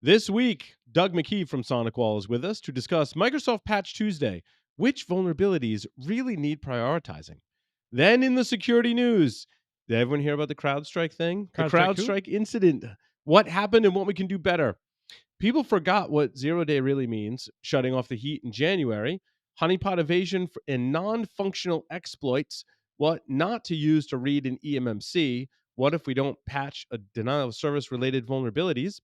This week, Doug McKee from SonicWall is with us to discuss Microsoft Patch Tuesday, which vulnerabilities really need prioritizing. Then in the security news, did everyone hear about the CrowdStrike thing? The CrowdStrike who? CrowdStrike incident. What happened and what we can do better. People forgot what zero day really means, shutting off the heat in January, honeypot evasion and non functional exploits, what not to use to read an EMMC, what if we don't patch a denial of service related vulnerabilities.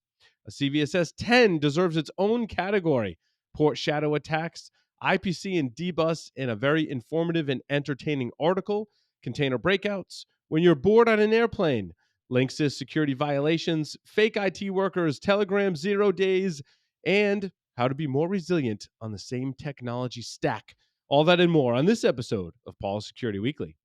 A CVSS 10 deserves its own category. Port shadow attacks, IPC and DBus in a very informative and entertaining article, container breakouts, when you're bored on an airplane, Linksys security violations, fake IT workers, Telegram 0 days, and how to be more resilient on the same technology stack. All that and more on this episode of Paul's Security Weekly.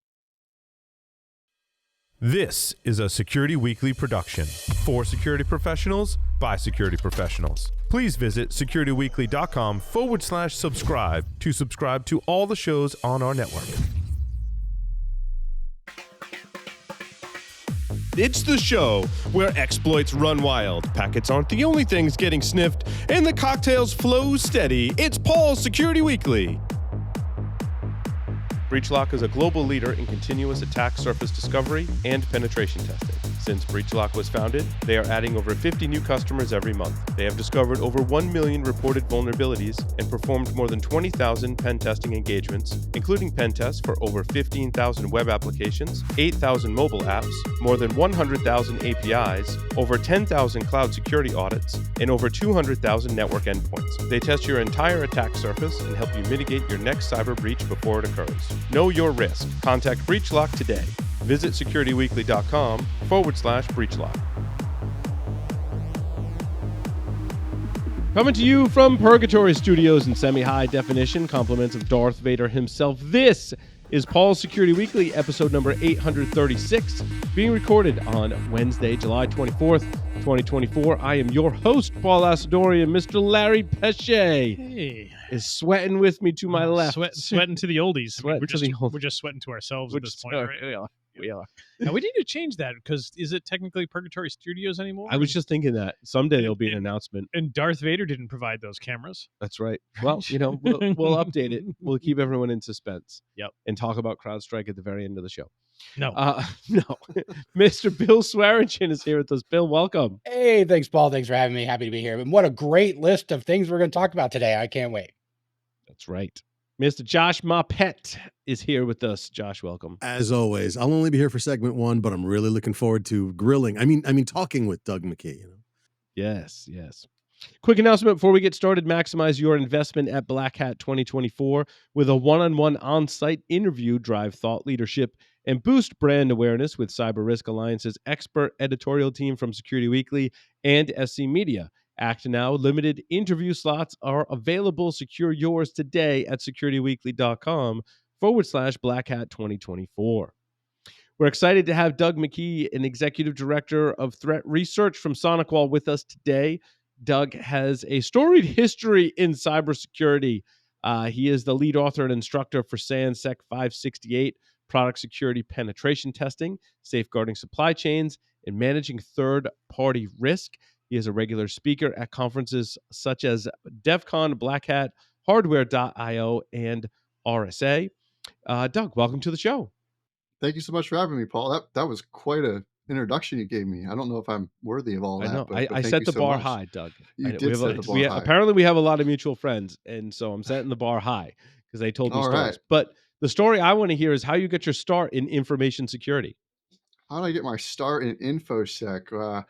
This is a Security Weekly production for security professionals by security professionals. Please visit securityweekly.com/subscribe to subscribe to all the shows on our network. It's the show where exploits run wild, packets aren't the only things getting sniffed, and the cocktails flow steady. It's Paul's Security Weekly. Breachlock is a global leader in continuous attack surface discovery and penetration testing. Since Breachlock was founded, they are adding over 50 new customers every month. They have discovered over 1 million reported vulnerabilities and performed more than 20,000 pen testing engagements, including pen tests for over 15,000 web applications, 8,000 mobile apps, more than 100,000 APIs, over 10,000 cloud security audits, and over 200,000 network endpoints. They test your entire attack surface and help you mitigate your next cyber breach before it occurs. Know your risk. Contact Breachlock today. Visit securityweekly.com/Breachlock. Coming to you from Purgatory Studios in semi-high definition, compliments of Darth Vader himself. This is Paul's Security Weekly, episode number 836, being recorded on Wednesday, July 24th, 2024. I am your host, Paul Asadorian. Mr. Larry Pesce is sweating with me to my left. Sweating to the oldies. We're just sweating to ourselves at this point, right? We are. Now, we need to change that because is it technically Purgatory Studios anymore? I was just thinking that someday there'll be an announcement. And Darth Vader didn't provide those cameras. That's right. Well, we'll update it. We'll keep everyone in suspense. Yep. And talk about CrowdStrike at the very end of the show. No. No. Mr. Bill Swearingen is here with us. Bill, welcome. Hey, thanks, Paul. Thanks for having me. Happy to be here. And what a great list of things we're going to talk about today. I can't wait. That's right. Mr. Josh Marpet is here with us. Josh, welcome. As always, I'll only be here for segment one, but I'm really looking forward to grilling. I mean, talking with Doug McKee. Yes. Quick announcement before we get started. Maximize your investment at Black Hat 2024 with a one-on-one on-site interview, drive thought leadership, and boost brand awareness with Cyber Risk Alliance's expert editorial team from Security Weekly and SC Media. Act now. Limited interview slots are available. Secure yours today at securityweekly.com/Black Hat 2024. We're excited to have Doug McKee, an executive director of threat research from SonicWall, with us today. Doug has a storied history in cybersecurity. He is the lead author and instructor for SANSEC 568, product security penetration testing, safeguarding supply chains, and managing third-party risk. He is a regular speaker at conferences such as DEF CON, Black Hat, Hardware.io, and RSA. Doug, welcome to the show. Thank you so much for having me, Paul. That was quite an introduction you gave me. I don't know if I'm worthy of all that. I know. But I set the bar high, Doug. You did set the bar high. Apparently, we have a lot of mutual friends, and so I'm setting the bar high because they told me stories. Right. But the story I want to hear is how you get your start in information security. How did I get my start in InfoSec?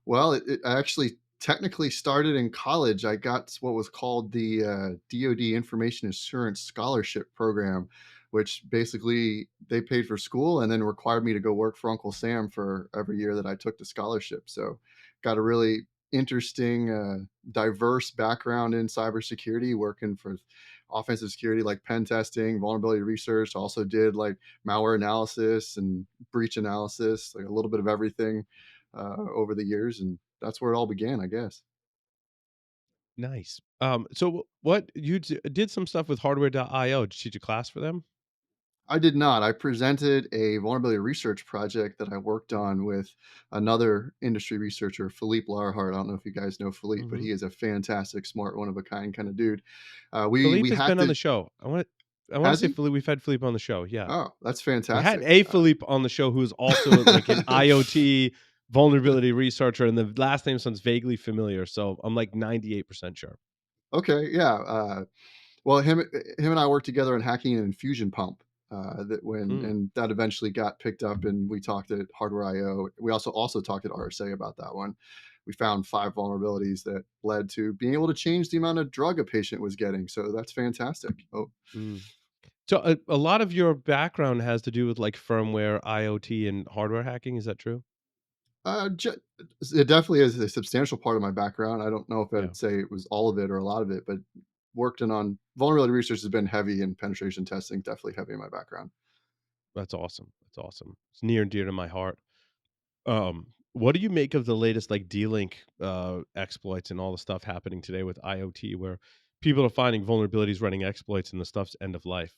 Well, it actually technically started in college. I got what was called the DoD Information Assurance Scholarship Program, which basically they paid for school and then required me to go work for Uncle Sam for every year that I took the scholarship. So got a really interesting, diverse background in cybersecurity, working for offensive security like pen testing, vulnerability research. Also did like malware analysis and breach analysis, like a little bit of everything over the years. And that's where it all began, I guess. Nice. So what you did some stuff with Hardware.io. Did you teach a class for them? I did not. I presented a vulnerability research project that I worked on with another industry researcher, Philippe Larhart. I don't know if you guys know Philippe, but Hmm. he is a fantastic, smart, one of a kind kind of dude. We Philippe has been hacked on the it. show. I want to Has say he? Philippe. We've had Philippe on the show. Yeah, Oh, that's we had fantastic. a Philippe on the show who's also like an IoT vulnerability researcher, and the last name sounds vaguely familiar. So I'm like 98% sure. Okay, yeah. Well, him and I worked together on hacking an infusion pump. That when Mm. and that eventually got picked up, and we talked at Hardware IO. We also talked at RSA about that one. We found 5 vulnerabilities that led to being able to change the amount of drug a patient was getting. So that's fantastic. Oh, Mm. So a lot of your background has to do with like firmware, IoT, and hardware hacking. Is that true? ju- it definitely is a substantial part of my background. I don't know if Yeah, I'd say it was all of it or a lot of it, but working on vulnerability research has been heavy, and penetration testing definitely heavy in my background. that's awesome. That's awesome. It's near and dear to my heart. What do you make of the latest like D-Link exploits and all the stuff happening today with IoT, where people are finding vulnerabilities running exploits and the stuff's end of life?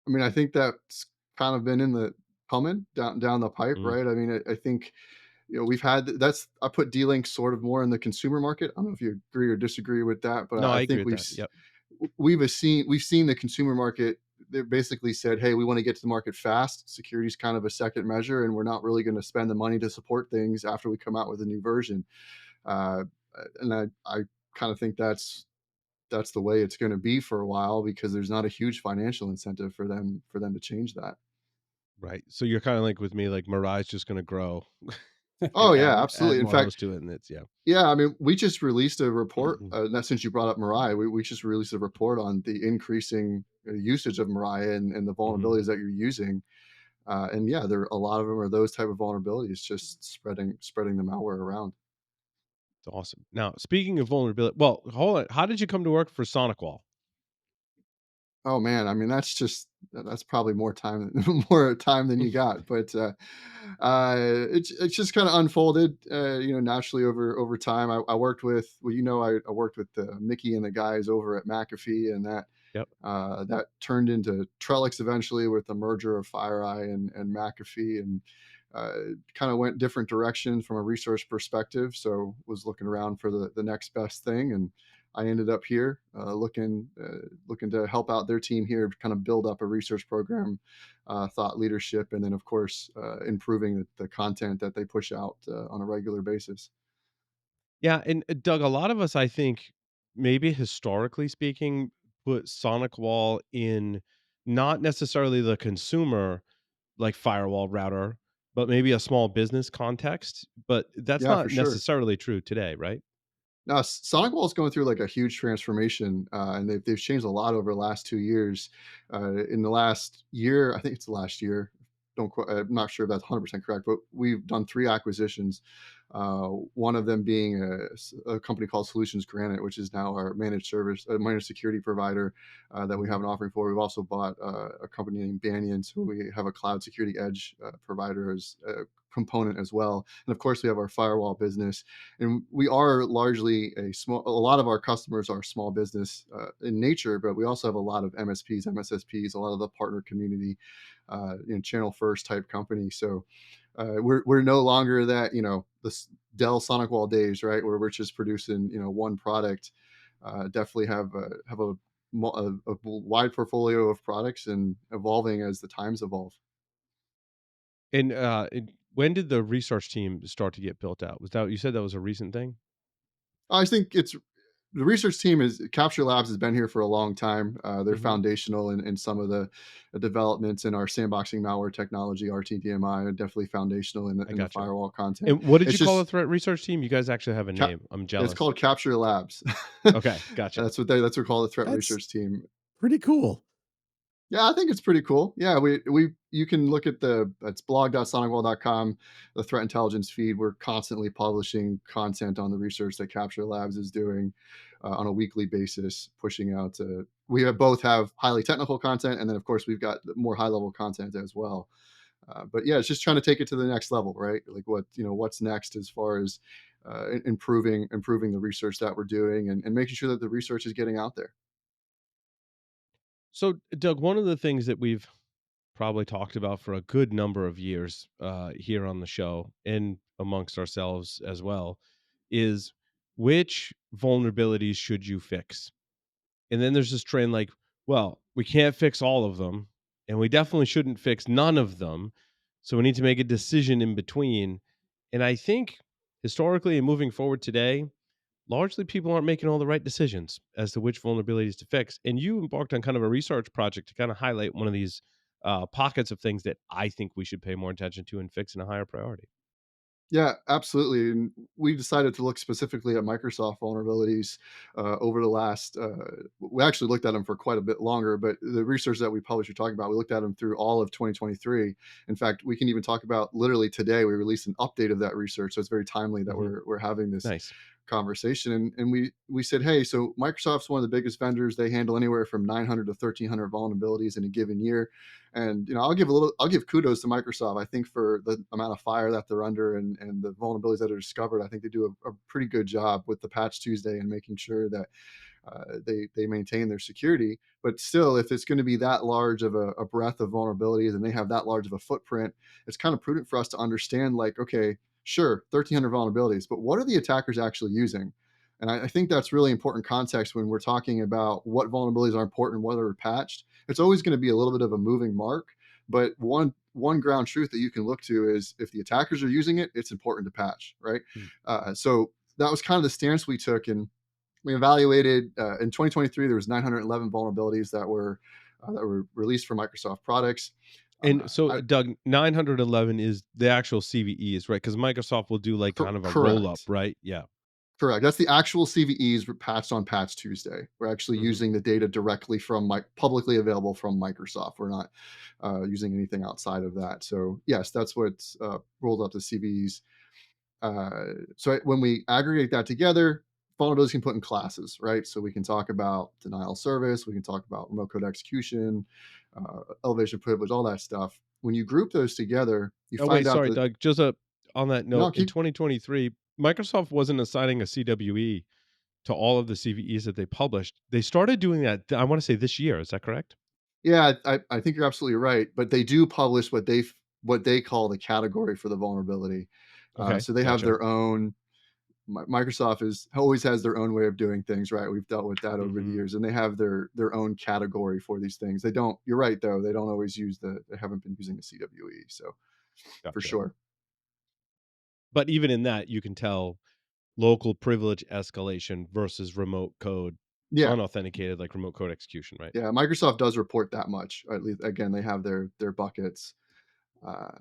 I mean, I think that's kind of been in the coming down the pipe, Mm. right? I mean, I think we've had that's I put D-Link sort of more in the consumer market. I don't know if you agree or disagree with that, but No, I I agree think with that. Yep. we've seen the consumer market. They basically said, "Hey, we want to get to the market fast. Security is kind of a second measure, and we're not really going to spend the money to support things after we come out with a new version." Uh, and I kind of think that's the way it's going to be for a while because there's not a huge financial incentive for them to change that. Right. So you're kind of like with me, like Mirai's just going to grow Oh and yeah, add absolutely. In more fact, hosts to it, and it's yeah. yeah, I mean, we just released a report. Not since you brought up Mariah, we just released a report on the increasing usage of Mariah and the Hmm. vulnerabilities that you're using. And yeah, there a lot of them are those type of vulnerabilities, just spreading the malware around. It's awesome. Now, speaking of vulnerability, well, hold on. How did you come to work for SonicWall? Oh man, I mean that's probably more time more time than you got, but it's just kind of unfolded, naturally over time. I worked with I worked with McKee and the guys over at McAfee, and Yep. that turned into Trellix eventually with the merger of FireEye and McAfee, and kind of went different directions from a research perspective. So was looking around for the next best thing, and I ended up here looking to help out their team here, kind of build up a research program, thought leadership, and then of course improving the content that they push out on a regular basis. Yeah, and Doug, a lot of us, I think, maybe historically speaking, put SonicWall in not necessarily the consumer like firewall router, but maybe a small business context. But that's Yeah, for not sure. necessarily true today, right? Now, Sonic Wall is going through like a huge transformation, and they've changed a lot over the last 2 years. In the last year, I think it's the last year. I'm not sure if that's 100% correct, but we've done 3 acquisitions. One of them being a company called Solutions Granite, which is now our managed security provider that we Mhm. have an offering for. We've also bought a company named Banyan, so we have a cloud security edge provider as a component as well. And of course, we have our firewall business, and we are largely a lot of our customers are small business in nature, but we also have a lot of MSPs, MSSPs, a lot of the partner community, channel first type company. So we're no longer that the Dell SonicWall days, right, where we're just producing one product. Definitely have a wide portfolio of products and evolving as the times evolve. And when did the research team start to get built out? Was that you said that was a recent thing? I think it's the research team is Capture Labs has been here for a long time. They're Hmm. foundational in some of the developments in our sandboxing malware technology, RTDMI, are definitely foundational in the, I in the gotcha. firewall content. And what did It's you call the just threat research team? You guys actually have a cap, name. I'm it's jealous. called Capture Labs. Okay, gotcha. That's what we call the threat That's research team. pretty cool. Yeah, I think it's pretty cool. Yeah, we you can look at it's blog.sonicwall.com, the threat intelligence feed. We're constantly publishing content on the research that Capture Labs is doing on a weekly basis, pushing out. We both have highly technical content, and then of course we've got more high level content as well. But yeah, it's just trying to take it to the next level, right? Like what's next as far as improving the research that we're doing, and making sure that the research is getting out there. So, Doug, one of the things that we've probably talked about for a good number of years here on the show and amongst ourselves as well is which vulnerabilities should you fix? And then there's this trend like, well, we can't fix all of them, and we definitely shouldn't fix none of them. So we need to make a decision in between. And I think historically and moving forward today, largely people aren't making all the right decisions as to which vulnerabilities to fix. And you embarked on kind of a research project to kind of highlight one of these pockets of things that I think we should pay more attention to and fix in a higher priority. Yeah, absolutely. And we decided to look specifically at Microsoft vulnerabilities over the last. We actually looked at them for quite a bit longer, but the research that we published, you're talking about, we looked at them through all of 2023. In fact, we can even talk about literally today. We released an update of that research, so it's very timely that Hmm. we're having this Nice. conversation. And we said, hey, so Microsoft's one of the biggest vendors. They handle anywhere from 900 to 1,300 vulnerabilities in a given year. And I'll give kudos to Microsoft. I think for the amount of fire that they're under and the vulnerabilities that are discovered, I think they do a pretty good job with the Patch Tuesday and making sure that they maintain their security. But still, if it's going to be that large of a breadth of vulnerabilities and they have that large of a footprint, it's kind of prudent for us to understand, like, okay, sure, 1,300 vulnerabilities, but what are the attackers actually using? And I think that's really important context when we're talking about what vulnerabilities are important, what are patched. It's always going to be a little bit of a moving mark, but one ground truth that you can look to is if the attackers are using it, it's important to patch, right? Mm. So that was kind of the stance we took, and we evaluated in 2023. There was 911 vulnerabilities that were released for Microsoft products. And so, I, Doug, 911 is the actual CVEs, right? Because Microsoft will do like kind of a roll up, correct. right? Yeah. Correct. That's the actual CVEs patched on Patch Tuesday. We're actually Hmm. using the data directly from publicly available from Microsoft. We're not using anything outside of that. So yes, that's what's rolled up to CVEs. So when we aggregate that together, vulnerabilities can put in classes, right? So we can talk about denial of service, we can talk about remote code execution, elevation privilege, all that stuff. When you group those together, you Oh, wait, find out sorry, that Doug. On that no, note, in 2023, Microsoft wasn't assigning a CWE to all of the CVEs that they published. They started doing that, I want to say this year. Is that correct? yeah, I think you're absolutely right. But they do publish what they call the category for the vulnerability. Okay. So they have Gotcha. their own. Microsoft is always has their own way of doing things, right? We've dealt with that over the Hmm. years, and they have their own category for these things. They don't. You're right, though. They don't always use they haven't been using the CWE, so for Gotcha. sure. But even in that, you can tell local privilege escalation versus remote code, Yeah, unauthenticated, like remote code execution, right? yeah. Microsoft does report that much. At least, again, they have their buckets, uh,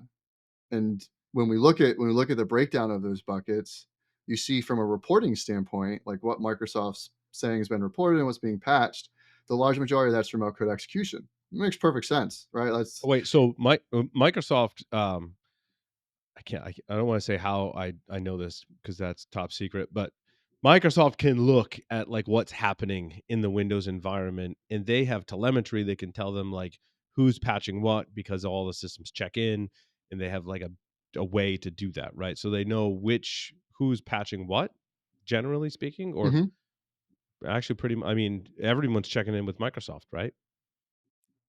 and when we look at the breakdown of those buckets, you see from a reporting standpoint, like what Microsoft's saying has been reported and what's being patched. The large majority of that's remote code execution. It makes perfect sense, right? That's Oh, wait, so Microsoft, I don't want to say how I know this because that's top secret, but Microsoft can look at like what's happening in the Windows environment, and they have telemetry that can tell them like who's patching what because all the systems check in, and they have like a way to do that, right? So they know who's patching what, generally speaking, or mhm. actually I mean, everyone's checking in with Microsoft, right?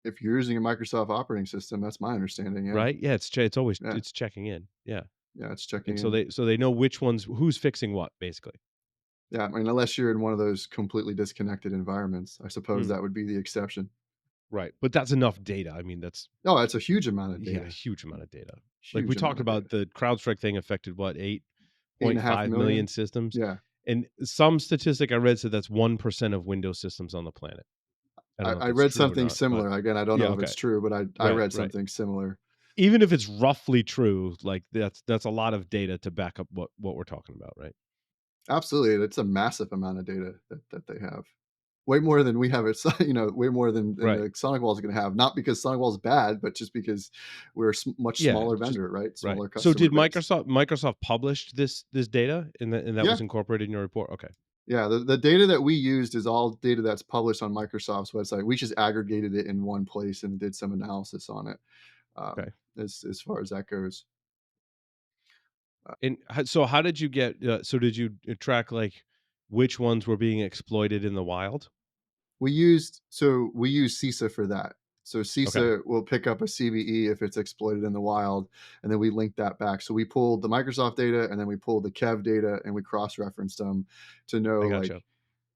If you're using a Microsoft operating system, that's my understanding. Yeah, Right? Yeah, it's always yeah, it's checking in. Yeah. yeah. It's And checking so in. they know who's fixing what, basically. Yeah, I mean, unless you're in one of those completely disconnected environments, I suppose Mm. that would be the exception. Right, but that's enough data. I mean, that's No, that's a huge amount of yeah, a data. huge amount of data. Like we Huge talked amount of about data. the CrowdStrike thing affected what, Eight and a half 8.5 million million. systems? Yeah, And some statistic I read said that's 1% of Windows systems on the planet. I don't know if I it's read true or something not, but similar. Again, I don't yeah, know if okay. it's true, but I Right, read right. something similar. Even if it's roughly true, like that's a lot of data to back up what we're talking about, right? Absolutely, it's a massive amount of data that they have. Way more than we have at way more than Right. the SonicWall is going to have. Not because SonicWall is bad, but just because we're a much Yeah, smaller just vendor, right? right. Smaller So customer did base. Microsoft published this data and that Yeah, was incorporated in your report? Okay. yeah. The data that we used is all data that's published on Microsoft's website. We just aggregated it in one place and did some analysis on it. Okay. As far as that goes. And so how did you get so did you track like which ones were being exploited in the wild? we use CISA for that. So Okay, CISA will pick up a CVE if it's exploited in the wild, and then we link that back. So we pulled the Microsoft data, and then we pulled the Kev data, and we cross-referenced them to know I like gotcha.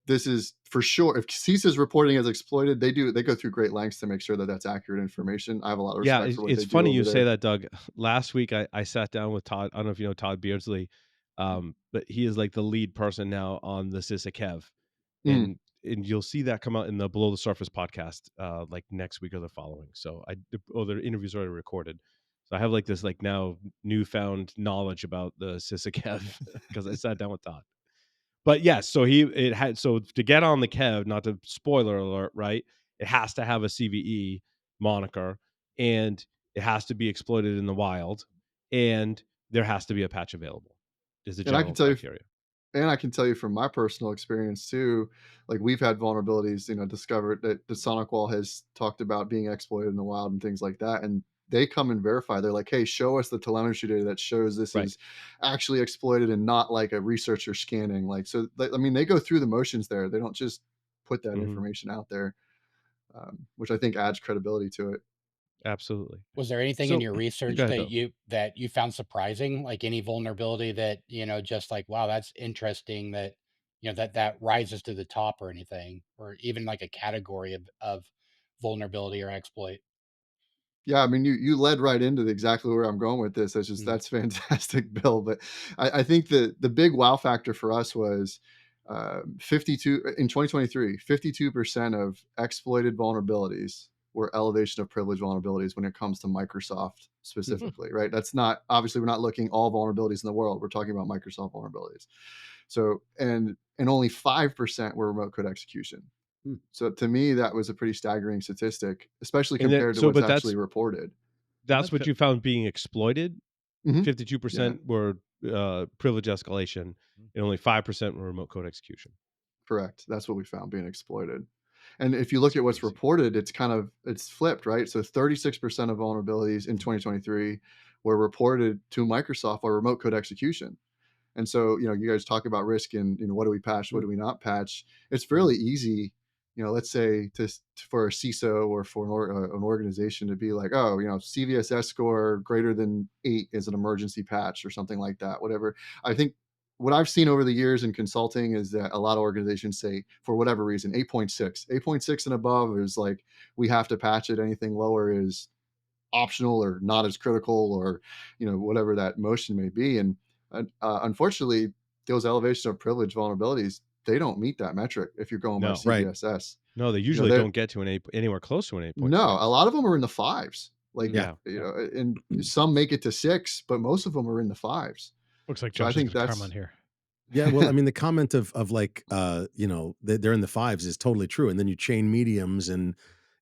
this is for sure. If CISA is reporting as exploited, they go through great lengths to make sure that that's accurate information. I have a lot of Yeah, respect for what it's they do funny over you say there. that, Doug. Last week, I sat down with Todd. I don't know if you know Todd Beardsley, but he is like the lead person now on the CISA Kev, Mm. and you'll see that come out in the Below the Surface podcast, like next week or the following. So the interview's already recorded. So I have like this like now newfound knowledge about the CISA Kev because I sat down with Todd. But yes, so to get on the Kev, not to spoiler alert, right? It has to have a CVE moniker, and it has to be exploited in the wild, and there has to be a patch available. Is the And I can general tell you criteria. And I can tell you from my personal experience too, like we've had vulnerabilities, discovered that the Sonic Wall has talked about being exploited in the wild and things like that. And they come and verify. They're like, hey, show us the telemetry data that shows this Right. is actually exploited and not like a researcher scanning. Like, so, I mean, they go through the motions there. They don't just put that Mhm. information out there, which I think adds credibility to it. Absolutely. Was there anything in So your go research ahead, that though. you found surprising, like any vulnerability that, just like, wow, that's interesting that, that rises to the top or anything, or even like a category of vulnerability or exploit? Yeah, I mean, you led right into exactly where I'm going with this. Mm. That's fantastic, Bill. But I think the big wow factor for us was 52 in 2023. 52% of exploited vulnerabilities were elevation of privilege vulnerabilities when it comes to Microsoft Hmm. specifically. Right? That's not obviously we're not looking all vulnerabilities in the world. We're talking about Microsoft vulnerabilities. So and only 5% were remote code execution. Hmm. So to me, that was a pretty staggering statistic, especially And then compared to what's but actually reported. that's That what could you found being exploited. Mhm. Yeah, 52% were privilege escalation, and only 5% were remote code execution. correct. That's what we found being exploited. And if you That's look at what's crazy. reported, it's flipped, right? So 36% of vulnerabilities in 2023 were reported to Microsoft or remote code execution. And so, you guys talk about risk and, what do we patch, what Hmm. do we not patch? It's Hmm. fairly easy, let's say for a CISO or for an organization to be like, oh, CVSS score greater than 8 is an emergency patch or something like that, whatever. I think what I've seen over the years in consulting is that a lot of organizations say, for whatever reason, 8.6 and above is like, we have to patch it. Anything lower is optional or not as critical or whatever that motion may be. And unfortunately, those elevation of privilege vulnerabilities, they don't meet that metric if you're going by No. Right. CVSS. No, they usually They're don't get to anywhere close to an no, a 8.6. lot of them are in the fives, like, Yeah. Yeah. and some make it to six, but most of them are in the fives. looks like So I justice think has come on that's here. Yeah, well, I mean, the comment of like, they're in the fives is totally true, and then you chain mediums, and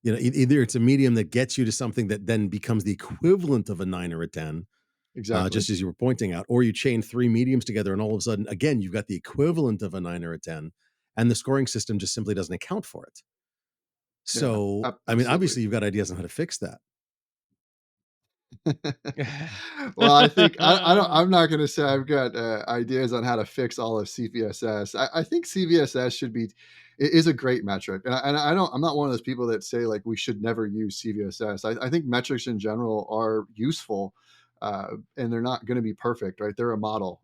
either it's a medium that gets you to something that then becomes the equivalent of a 9 or a 10, exactly. just as you were pointing out, or you chain 3 mediums together, and all of a sudden, again, you've got the equivalent of a 9 or a 10, and the scoring system just simply doesn't account for it. Yeah, So, I mean, absolutely. obviously, you've got ideas on how to fix that. Well, I think I'm not going to say I've got ideas on how to fix all of CVSS. I think CVSS is a great metric, and I don't. I'm not one of those people that say like we should never use CVSS. I think metrics in general are useful, and they're not going to be perfect, right? They're a model.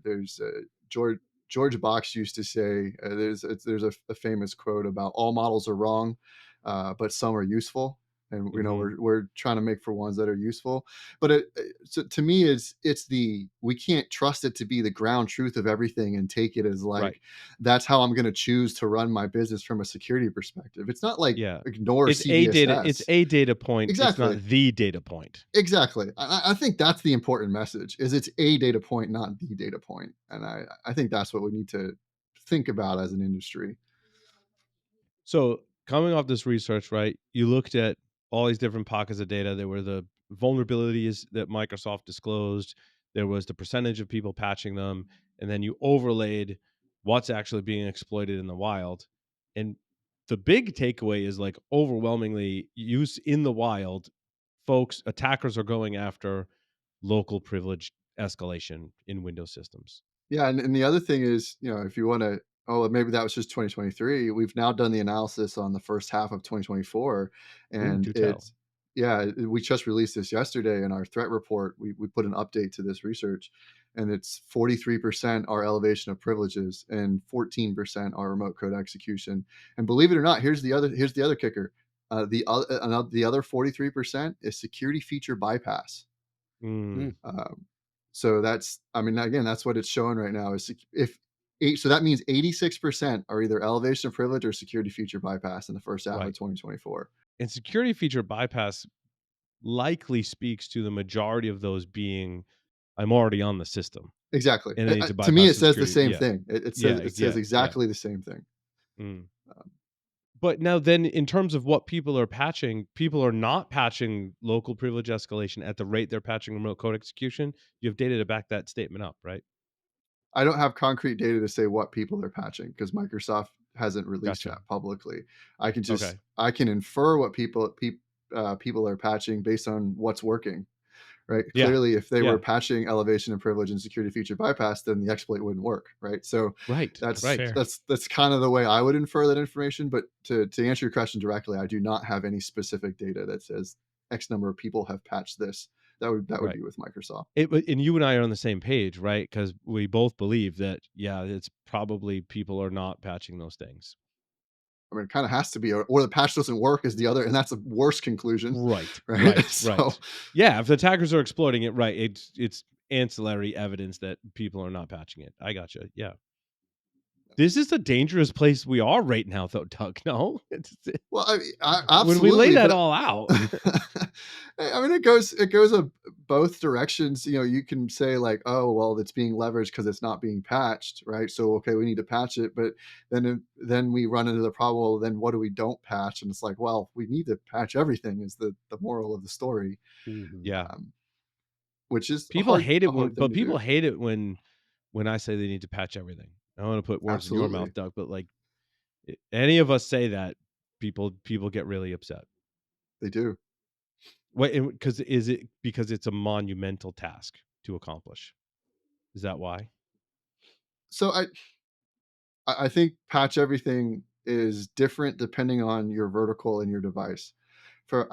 There's George Box used to say there's a famous quote about all models are wrong, but some are useful, and Hmm. we're trying to make for ones that are useful. But so to me, it's the we can't trust it to be the ground truth of everything and take it as Right. like that's how I'm going to choose to run my business from a security perspective. It's not like Yeah. ignore It's CVSS. a data point. It's not Exactly. the data point. Exactly. I think that's the important message is it's a data point, not the data point. And I think that's what we need to think about as an industry. So coming off this research, right, you looked at all these different pockets of data. There were the vulnerabilities that Microsoft disclosed. There was the percentage of people patching them, and then you overlaid what's actually being exploited in the wild. And the big takeaway is like overwhelmingly use in the wild, folks, attackers are going after local privilege escalation in Windows systems. Yeah, and the other thing is, if you want to Oh, maybe that was just 2023. We've now done the analysis on the first half of 2024, Ooh, and do tell. it's yeah, we just released this yesterday in our threat report. We put an update to this research, and it's 43% are elevation of privileges and 14% are remote code execution. And believe it or not, here's the other kicker. The other 43% is security feature bypass. Mm, Mm, Um, so that's, I mean, again, that's what it's showing right now is if eight, so that means 86% are either elevation of privilege or security feature bypass in the first half of right. 2024. And security feature bypass likely speaks to the majority of those being, I'm already on the system Exactly. and I need to To me, bypass it the says the security. same Yeah. thing. Yeah. It says Yeah. Yeah. exactly the same thing. Mm. Um, But now, then, in terms of what people are patching, people are not patching local privilege escalation at the rate they're patching remote code execution. You have data to back that statement up, right? I don't have concrete data to say what people they're patching because Microsoft hasn't released Gotcha. that publicly. Okay. I can infer what people are patching based on what's working. Right? Yeah. Clearly, if they were Yeah. patching elevation and privilege and security feature bypass, then the exploit wouldn't work, right? So Right. That's Right. fair. that's kind of the way I would infer that information. But to answer your question directly, I do not have any specific data that says X number of people have patched this. That would Right. be with Microsoft. And you and I are on the same page, right? Because we both believe that, yeah, it's probably people are not patching those things. I mean, it kind of has to be, or the patch doesn't work is the other, and that's a worse conclusion, Right. right? Right. So Right. Yeah. If the attackers are exploiting it, right, it's ancillary evidence that people are not patching it. I gotcha. Yeah. This is a dangerous place we are right now, though, Doug. No, well, when we lay absolutely, that but all out. I mean, it goes both directions. You know, you can say like, oh, well, it's being leveraged because it's not being patched, right? So okay, we need to patch it, but then we run into the problem. Well, then what do we don't patch? And it's like, well, we need to patch everything. Is the moral of the story, mhm. Yeah. um, which is People hate it a hard thing but to people do. hate it when I say they need to patch everything. I don't want to put words in your mouth, Absolutely, Doug, but like any of us say that, people get really upset. they do. What? Because is it because it's a monumental task to accomplish? Is that why? So I think patch everything is different depending on your vertical and your device. For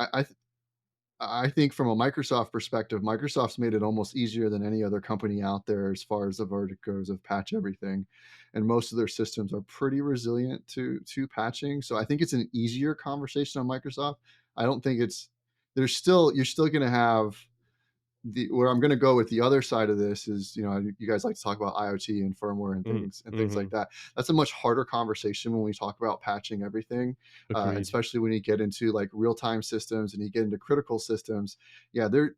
I think from a Microsoft perspective, Microsoft's made it almost easier than any other company out there as far as the verdict goes of patch everything. And most of their systems are pretty resilient to patching. So I think it's an easier conversation on Microsoft. I don't think it's you're still gonna have the where I'm going to go with the other side of this is, you know, you guys like to talk about IoT and firmware Mm, and things like mm-hmm. that. That's a much harder conversation when we talk about patching everything, and Agreed. especially when you get into like real time systems and you get into critical systems. Yeah, they're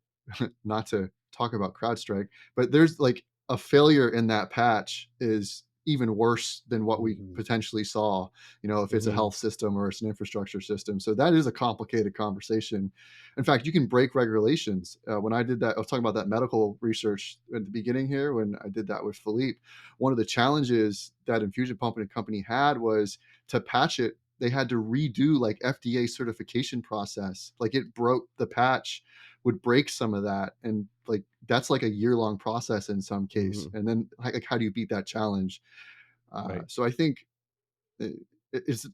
not to talk about CrowdStrike, but there's like a failure in that patch is even worse than what we Mhm. potentially saw, you know, if it's a Mm-hmm. health system or it's an infrastructure system. So that is a complicated conversation. In fact, you can break regulations. When I did that, I was talking about that medical research at the beginning here. When I did that with Philippe, one of the challenges that Infusion Pump and Company had was to patch it. They had to redo like FDA certification process. Like it broke the patch would break some of that, and like that's like a year long process in some case. Mm-hmm. And then like how do you beat that challenge? Right. So I think it, it's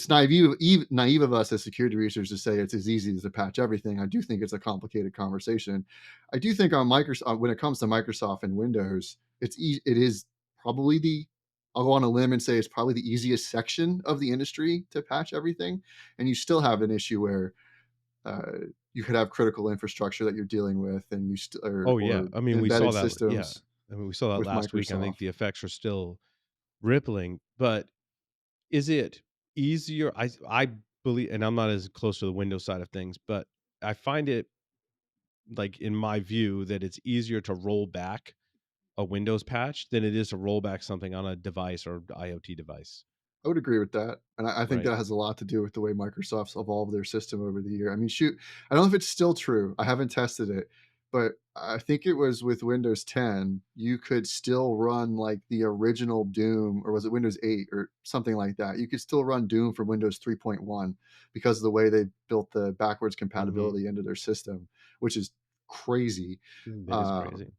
naive of us as security researchers to say it's as easy as to patch everything. I do think it's a complicated conversation. I do think on Microsoft, when it comes to Microsoft and Windows, it is probably I'll go on a limb and say it's probably the easiest section of the industry to patch everything. And you still have an issue where uh, you could have critical infrastructure that you're dealing with, and Oh yeah. or I mean, we saw embedded that. Yeah. systems I mean, we saw that with last week. I think Microsoft. the effects are still rippling, but is it easier? I believe, and I'm not as close to the Windows side of things, but I find it, like, in my view, that it's easier to roll back a Windows patch than it is to roll back something on a device or IoT device. I would agree with that, and I think Right. that has a lot to do with the way Microsoft's evolved their system over the year. I mean, shoot, I don't know if it's still true. I haven't tested it, but I think it was with Windows 10, you could still run like the original Doom, or was it Windows 8 or something like that? You could still run Doom from Windows 3.1 because of the way they built the backwards Mm-hmm. compatibility into their system, which is crazy. Mm. It is Uh, crazy.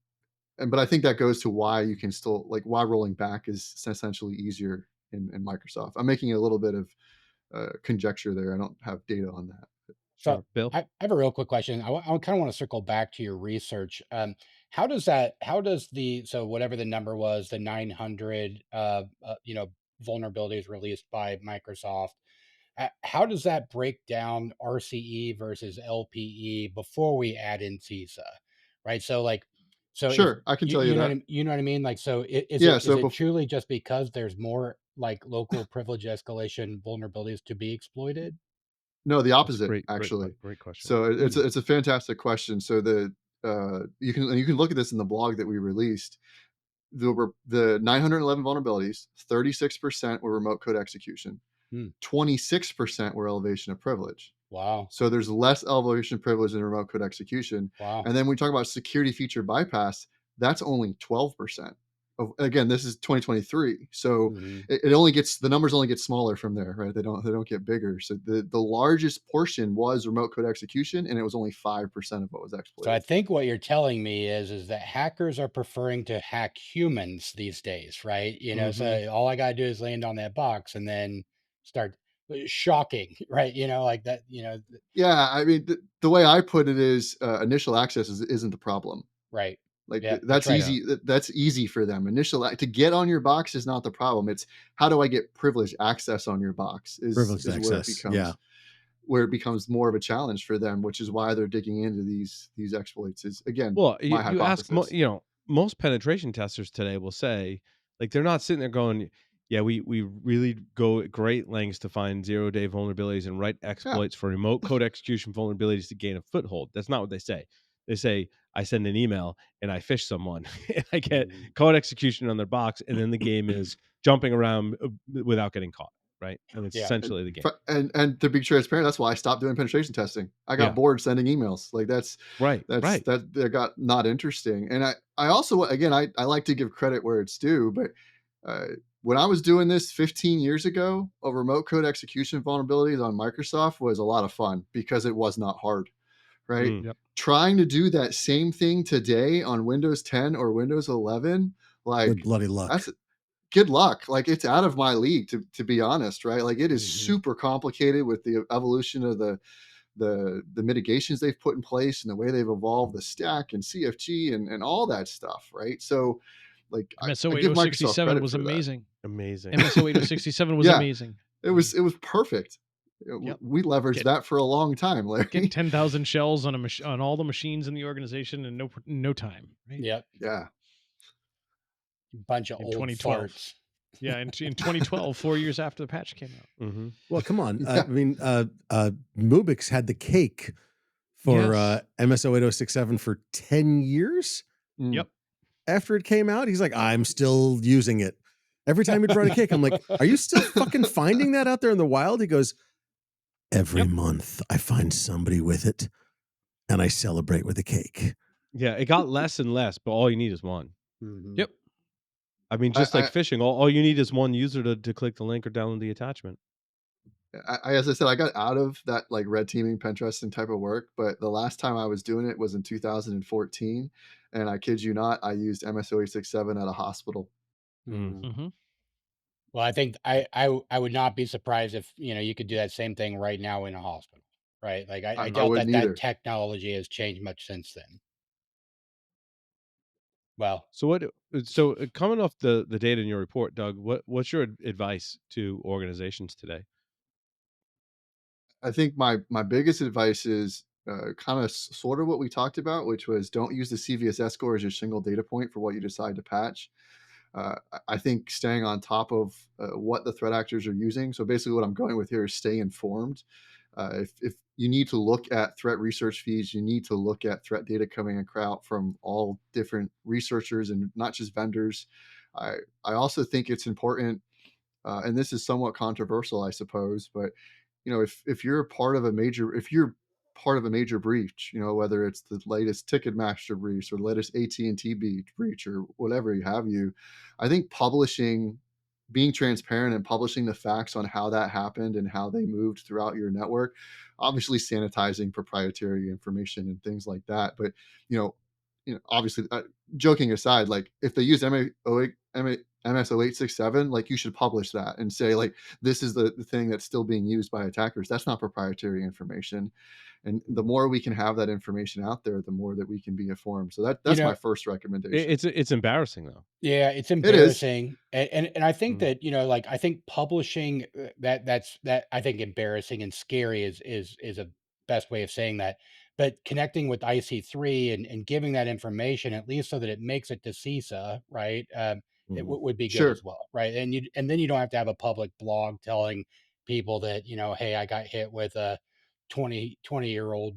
and but I think that goes to why you can still like why rolling back is essentially easier in Microsoft. I'm making a little bit of conjecture there. I don't have data on that. So Sure. Bill? I have a real quick question. I kind of want to circle back to your research. How does so whatever the number was, the 900, vulnerabilities released by Microsoft, how does that break down RCE versus LPE before we add in CISA? Right. So like, so if Sure, I can tell you that. you know what I mean? Like, so Yeah. is So it before, truly just because there's more like local privilege escalation vulnerabilities to be exploited? no, the That's a opposite great, actually. great question. So Hmm. it's a fantastic question. So the you can look at this in the blog that we released. The 911 vulnerabilities, 36% were remote code execution, Hmm. 26% were elevation of privilege. Wow. So there's less elevation privilege in remote code execution. Wow. And then when we talk about security feature bypass, that's only 12%. Again, this is 2023. So Mhm. it only gets the numbers only get smaller from there, right? They don't get bigger. So the largest portion was remote code execution, and it was only 5% of what was So I exploited. think what you're telling me is that hackers are preferring to hack humans these days, right? Hmm. So all I gotta do is land on that box and then start shocking, right? Like that, Yeah, I mean the way I put it is initial access isn't the problem. right. Like Yeah, that's that's right. Yeah. easy. That's easy for them. To get on your box is not the problem. It's how do I get privileged access on your box Privileged is access. Yeah. where it becomes more of a challenge for them, which is why they're digging into these exploits. Is again Well, my you ask, hypothesis. most penetration testers today will say, like, they're not sitting there going, "Yeah, we really go at great lengths to find zero-day vulnerabilities and write Yeah. exploits for remote code execution vulnerabilities to gain a foothold." That's not what they say. They say, "I send an email and I phish someone, and I get Mhm. code execution on their box, and then the game is jumping around without getting caught." Right, and it's Yeah. And essentially the game. and to be transparent, that's why I stopped doing penetration testing. I got Yeah. bored sending emails. Like Right. Right. that got not interesting. And I also again I like to give credit where it's due, but uh, when I was doing this 15 years ago, a remote code execution vulnerabilities on Microsoft was a lot of fun because it was not hard, right? Mm. Yep. Trying to do that same thing today on Windows 10 or Windows 11, Good like bloody that's luck. good luck. Like it's out of my league to be honest, right? Like it is Mhm. super complicated with the evolution of the mitigations they've put in place and the way they've evolved the stack and CFG and all that stuff, right? So like MSO I give Microsoft 8067 credit was for that. amazing. Amazing. MSO 8067 was Yeah, amazing. Yeah. it was perfect. Yep. We leveraged Get that for a long time, get Larry. 10,000 shells on on all the machines in the organization in no time, right? Yep. Yeah. Bunch of In old 2012. farts. Yeah, in 2012, 4 years after the patch came out. Hmm. Well, come on. I Yeah. mean, Mubix had the cake for Yes. MSO 8067 for 10 years Mm. Yep. after it came out. He's like, I'm still using it. Every time he'd write a cake, I'm like, are you still fucking finding that out there in the wild? He goes, every Yep. month I find somebody with it and I celebrate with a cake. Yeah, it got less and less, but all you need is one. Mhm. Yep. I mean, just like I, phishing, all you need is one user to click the link or download the attachment. as I said, I got out of that like red teaming, pen testing type of work, but the last time I was doing it was in 2014, and I kid you not, I used MSO 867 at a hospital. Mm. Mhm. Mm-hmm. Well, I think I would not be surprised if you could do that same thing right now in a hospital, right? Like I I doubt wouldn't that that either. technology has changed much since then. Well, So coming off the data in your report, Doug, what's your advice to organizations today? I think my biggest advice is kind of sort of what we talked about, which was don't use the CVSS score as your single data point for what you decide to patch. I think staying on top of what the threat actors are using. So basically, what I'm going with here is stay informed. If you need to look at threat research feeds, you need to look at threat data coming out from all different researchers and not just vendors. I I also think it's important, and this is somewhat controversial, I suppose, but if you're part of a major if you're part of a major breach, whether it's the latest Ticketmaster breach or the latest AT&T breach or whatever you have you, I think being transparent and publishing the facts on how that happened and how they moved throughout your network, obviously sanitizing proprietary information and things like that, but you know obviously joking aside, like if they use MS0867, like you should publish that and say like this is the thing that's still being used by attackers. That's not proprietary information. And the more we can have that information out there, the more that we can be informed. So You that's my know, first recommendation. It's embarrassing though. yeah, it's It is. embarrassing, and I think Mm. that, like, I think publishing, that I think embarrassing and scary is a best way of saying that, but connecting with IC3 and giving that information, at least so that it makes it to CISA, right, it Mhm. would be good Sure. as well, right? And then you don't have to have a public blog telling people that, "Hey, I got hit with a 20-year-old,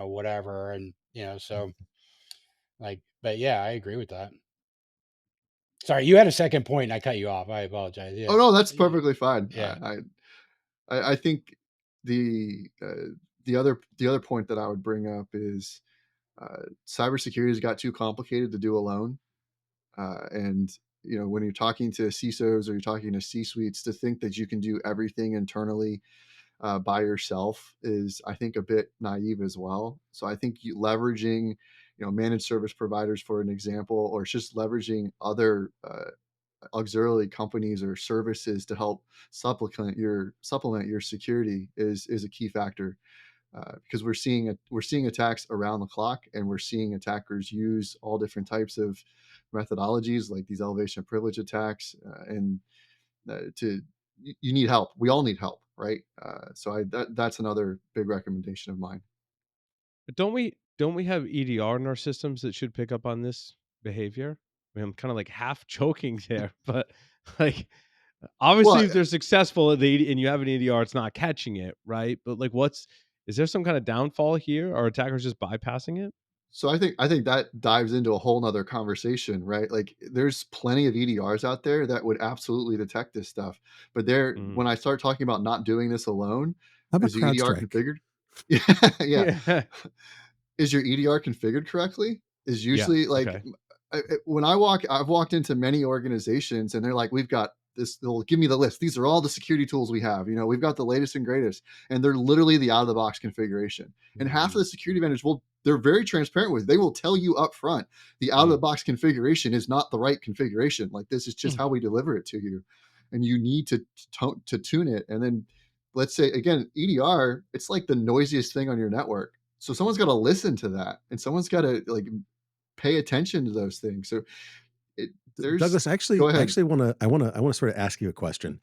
whatever," and, so, like, but yeah, I agree with that. Sorry, you had a second point and I cut you off. I apologize. Yeah. Oh no, that's perfectly fine. Yeah. I think the the other point that I would bring up is cybersecurity has got too complicated to do alone. And when you're talking to CISOs or you're talking to C-suites, to think that you can do everything internally by yourself is, I think, a bit naive as well. So I think leveraging, managed service providers, for an example, or just leveraging other auxiliary companies or services to help supplement your security is a key factor. Because we're seeing attacks around the clock, and we're seeing attackers use all different types of methodologies, like these elevation of privilege attacks, and to you need help. We all need help, right? So that's another big recommendation of mine. But don't we have EDR in our systems that should pick up on this behavior? I mean, I'm kind of like half joking there, but like obviously Well, if they're successful at the and you have an EDR, it's not catching it, right? But like is there some kind of downfall here? Are attackers just bypassing it? so I think that dives into a whole nother conversation, right? Like there's plenty of EDRs out there that would absolutely detect this stuff. But Mm. when I start talking about not doing this alone, How about is the EDR CrowdStrike? configured? Yeah, yeah. Yeah. Is your EDR configured correctly? Is Yeah. usually like Okay. when I've walked into many organizations and they're like, we've got this, they'll give me the list. These are all the security tools we have. We've got the latest and greatest. And they're literally the out of the box configuration. And half of Mhm. the security vendors they're very transparent with. They will tell you up front the out of the Mm. box configuration is not the right configuration. Like this is just Mm. how we deliver it to you. And you need to tune it. And then let's say again, EDR, it's like the noisiest thing on your network. So someone's got to listen to that, and someone's got to like pay attention to those things. So it there's Douglas, go I ahead. actually want to sort of ask you a question.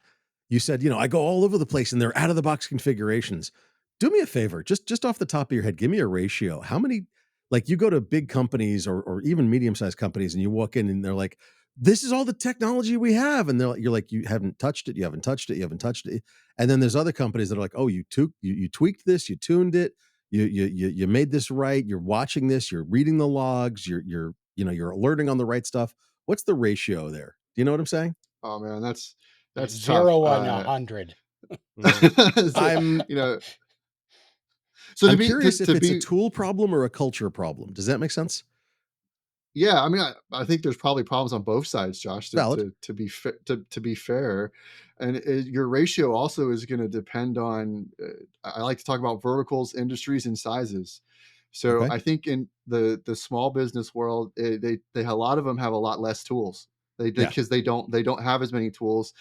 You said, I go all over the place and they're out of the box configurations. Do me a favor, just off the top of your head, give me a ratio. How many, like you go to big companies or even medium-sized companies and you walk in and they're like, this is all the technology we have. And you're like, you haven't touched it, you haven't touched it, you haven't touched it. And then there's other companies that are like, oh, you tweaked this, you tuned it, you made this right, you're watching this, you're reading the logs, you're alerting on the right stuff. What's the ratio there? Do you know what I'm saying? Oh man, that's tough. 0 and 100. Mm. So, I'm you know, so to I'm be curious if to it's a be tool problem or a culture problem. Does that make sense? yeah, I mean, I think there's probably problems on both sides, Josh. Valid. To be fair, and your ratio also is going to depend on. I like to talk about verticals, industries, and sizes. So Okay. I think in the small business world, they a lot of them have a lot less tools. They Yeah. because they don't have as many tools.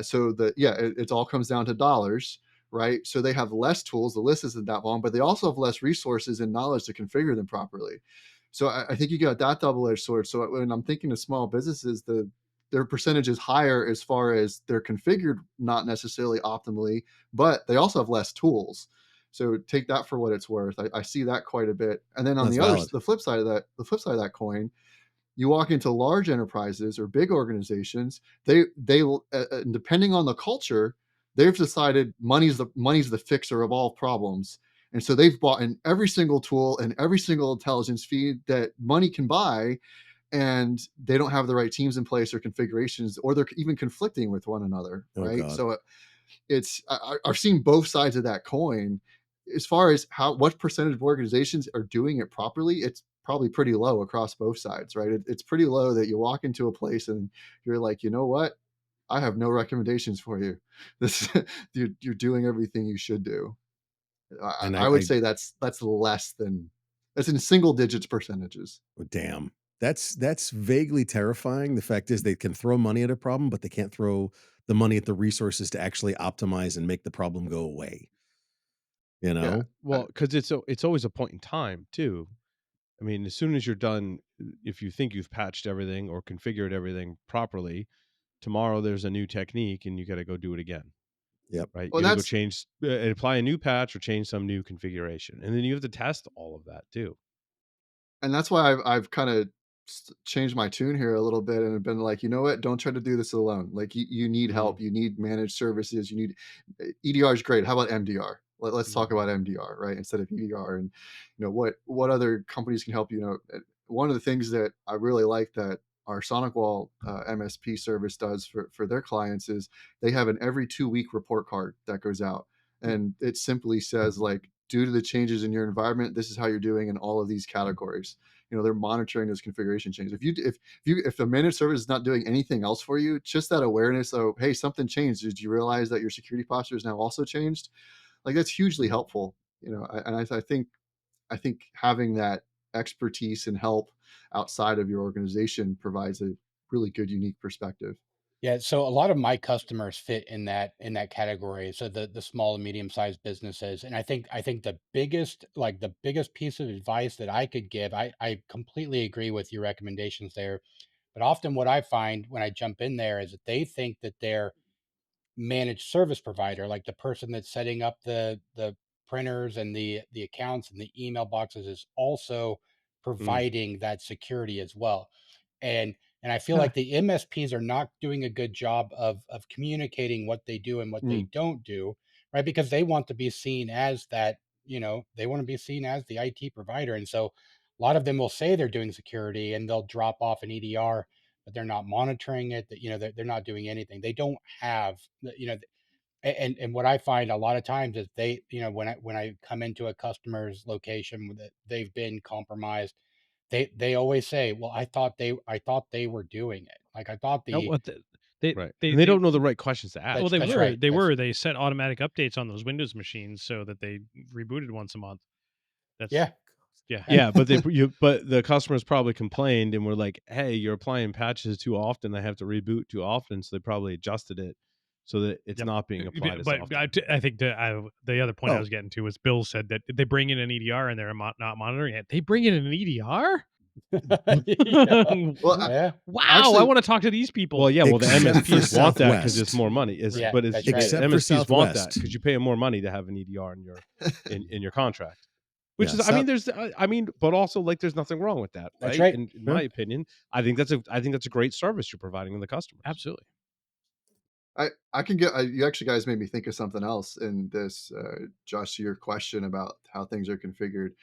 So it all comes down to dollars, right? So they have less tools. The list isn't that long, but they also have less resources and knowledge to configure them properly. So I think you got that double-edged sword. So when I'm thinking of small businesses, their percentage is higher as far as they're configured not necessarily optimally, but they also have less tools. So take that for what it's worth. I see that quite a bit. And then on That's valid. the flip side of that coin, you walk into large enterprises or big organizations, they depending on the culture, they've decided money's the fixer of all problems. And so they've bought in every single tool and every single intelligence feed that money can buy, and they don't have the right teams in place or configurations, or they're even conflicting with one another, Oh right? God. So I've seen both sides of that coin. As far as what percentage of organizations are doing it properly, it's probably pretty low across both sides, right? It's pretty low that you walk into a place and you're like, you know what? I have no recommendations for you. This you're doing everything you should do. And I would say that's less than that's in single digits percentages. oh, damn. That's vaguely terrifying. The fact is they can throw money at a problem, but they can't throw the money at the resources to actually optimize and make the problem go away, you Yeah. know? Well, because it's always a point in time too. I mean, as soon as you're done, if you think you've patched everything or configured everything properly, tomorrow there's a new technique and you got to go do it again, Yep. right? Well, You got to go that's change, apply a new patch or change some new configuration, and then you have to test all of that too. and that's why I've kind of changed my tune here a little bit and have been like, you know what? Don't try to do this alone. Like you need Mm, help. You need managed services. You need EDR is great. How about MDR? Let's talk about MDR, right? Instead of EDR, and what other companies can help you. One of the things that I really like that our SonicWall MSP service does for their clients is they have an every 2 week report card that goes out, and it simply says like, due to the changes in your environment, this is how you're doing in all of these categories. They're monitoring those configuration changes. If the managed service is not doing anything else for you, just that awareness of, hey, something changed. Did you realize that your security posture is now also changed? Like that's hugely helpful. I think having that expertise and help outside of your organization provides a really good, unique perspective. Yeah, so a lot of my customers fit in that category. So the small and medium sized businesses, and I think the biggest piece of advice that I could give, I completely agree with your recommendations there. But often what I find when I jump in there is that they think that they're managed service provider, like the person that's setting up the printers and the accounts and the email boxes is also mm, providing that security as well. And I feel Huh. like the MSPs are not doing a good job of communicating what they do and what they mm, don't do, right? Because they want to be seen as that, they want to be seen as the IT provider. And so a lot of them will say they're doing security and they'll drop off an EDR, but they're not monitoring it, that they're not doing anything. They don't have and what I find a lot of times is they, when I come into a customer's location that they've been compromised, they always say, "Well, I thought they were doing it. Like I thought No, the what they right, they and they they don't know the right questions to well ask. they that's Right. were right. they That's were they set automatic updates on those Windows machines so that they rebooted once a month. That's yeah. yeah. And Yeah, but but the customers probably complained and were like, "Hey, you're applying patches too often. I have to reboot too often." So they probably adjusted it so that it's Yep. not being applied as But often. I think the other point I Oh, was getting to was Bill said that they bring in an EDR and they're not monitoring it. They bring in an EDR? yeah. Well, Yeah. Wow, I actually, want to talk to these Well, people. yeah, well, the except for MSPs want that because it's Southwest. more money. Is Yeah, but it's that's right. the Except for MSPs want that Southwest. because you pay them more money to have an EDR in your in your contract. Which Yeah, is, I mean, but also like, there's nothing wrong with that, That's right? right. In yeah. my opinion, I think that's a great service you're providing to the customers. Absolutely. I can get you actually guys made me think of something else in this, Josh, to your question about how things are configured.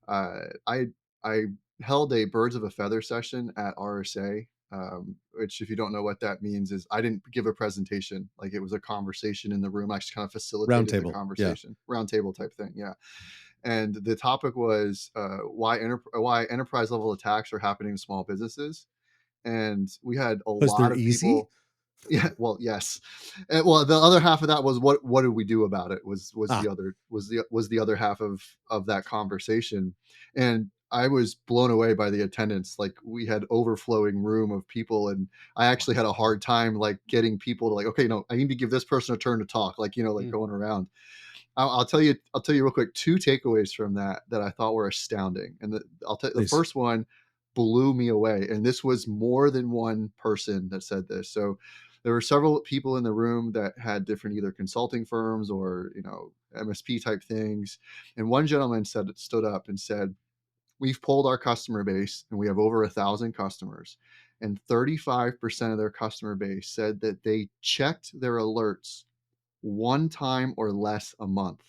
uh, I I held a birds of a feather session at RSA, which, if you don't know what that means, is I didn't give a presentation. Like it was a conversation in the room. I just kind of facilitated the Roundtable. Yeah. conversation, roundtable type thing. Yeah, and the topic was why enterprise level attacks are happening in small businesses, and we had a Because lot they're of easy. people. Yeah, well, yes. Well, the other half of that was what did we do about it? Was Ah, the other half of that conversation, and I was blown away by the attendance. Like we had overflowing room of people, and I actually had a hard time like getting people to like, okay, no, I need to give this person a turn to talk. Like like Mm, going around. I'll tell you real quick two takeaways from that I thought were astounding, and I'll tell the please. first one blew me away, and this was more than one person that said this. So there were several people in the room that had different either consulting firms or MSP type things, and one gentleman stood up and said, "We've polled our customer base, and we have over 1,000 customers, and 35% of their customer base said that they checked their alerts one time or less a month."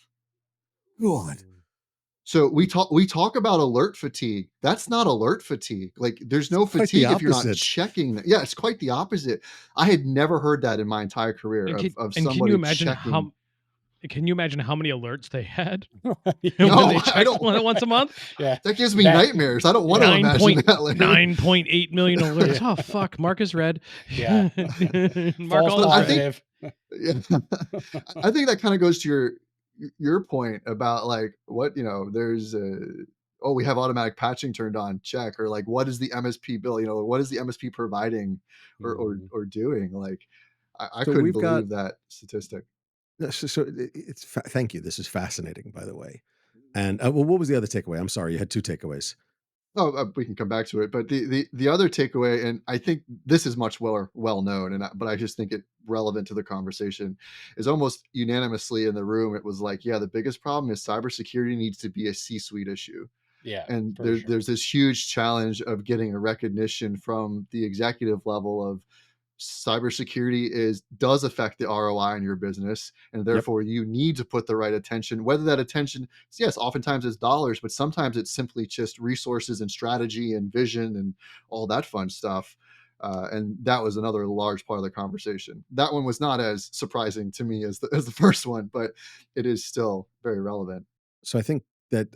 God. mm. So we talk about alert fatigue. That's not alert fatigue. Like there's It's no quite the fatigue if you're not opposite. checking. Yeah, it's quite the opposite. I had never heard that in my entire career And of can you somebody imagine checking. how many alerts they had when No, they I checked don't. once a month? Yeah. That gives me That nightmares. I don't want to yeah. imagine that later. 9.8 million alerts. Yeah. Oh fuck, Mark is red. Yeah. Mark False all But is I red. think positive. yeah, I think that kind of goes to your point about like what there's oh, we have automatic patching turned on, check, or like, what is the MSP bill? What is the MSP providing or Mhm. or doing? Like, I So couldn't we've got believe that statistic. thank you. This is fascinating, by the way. And well, what was the other takeaway? I'm sorry, you had two takeaways. Oh, we can come back to it, but the other takeaway, and I think this is much well known, but I just think it relevant to the conversation, is almost unanimously in the room. It was like, yeah, the biggest problem is cybersecurity needs to be a C-suite issue, Yeah, and for sure. there's this huge challenge of getting a recognition from the executive level of cybersecurity does affect the ROI in your business, and Yep. therefore you need to put the right attention. Whether that attention, yes, oftentimes it's dollars, but sometimes it's simply just resources and strategy and vision and all that fun stuff. And that was another large part of the conversation. That one was not as surprising to me as the first one, but it is still very relevant. So I think that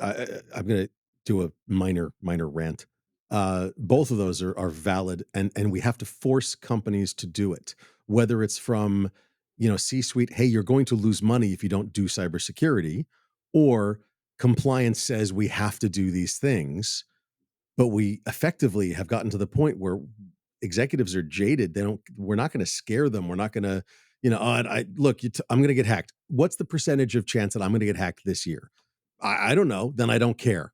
I'm going to do a minor rant. Both of those are valid, and we have to force companies to do it. Whether it's from C-suite, hey, you're going to lose money if you don't do cybersecurity, or compliance says we have to do these things, but we effectively have gotten to the point where executives are jaded. They don't. We're not going to scare them. We're not going to. Oh, look. I'm going to get hacked. What's the percentage of chance that I'm going to get hacked this year? I don't know. Then I don't care.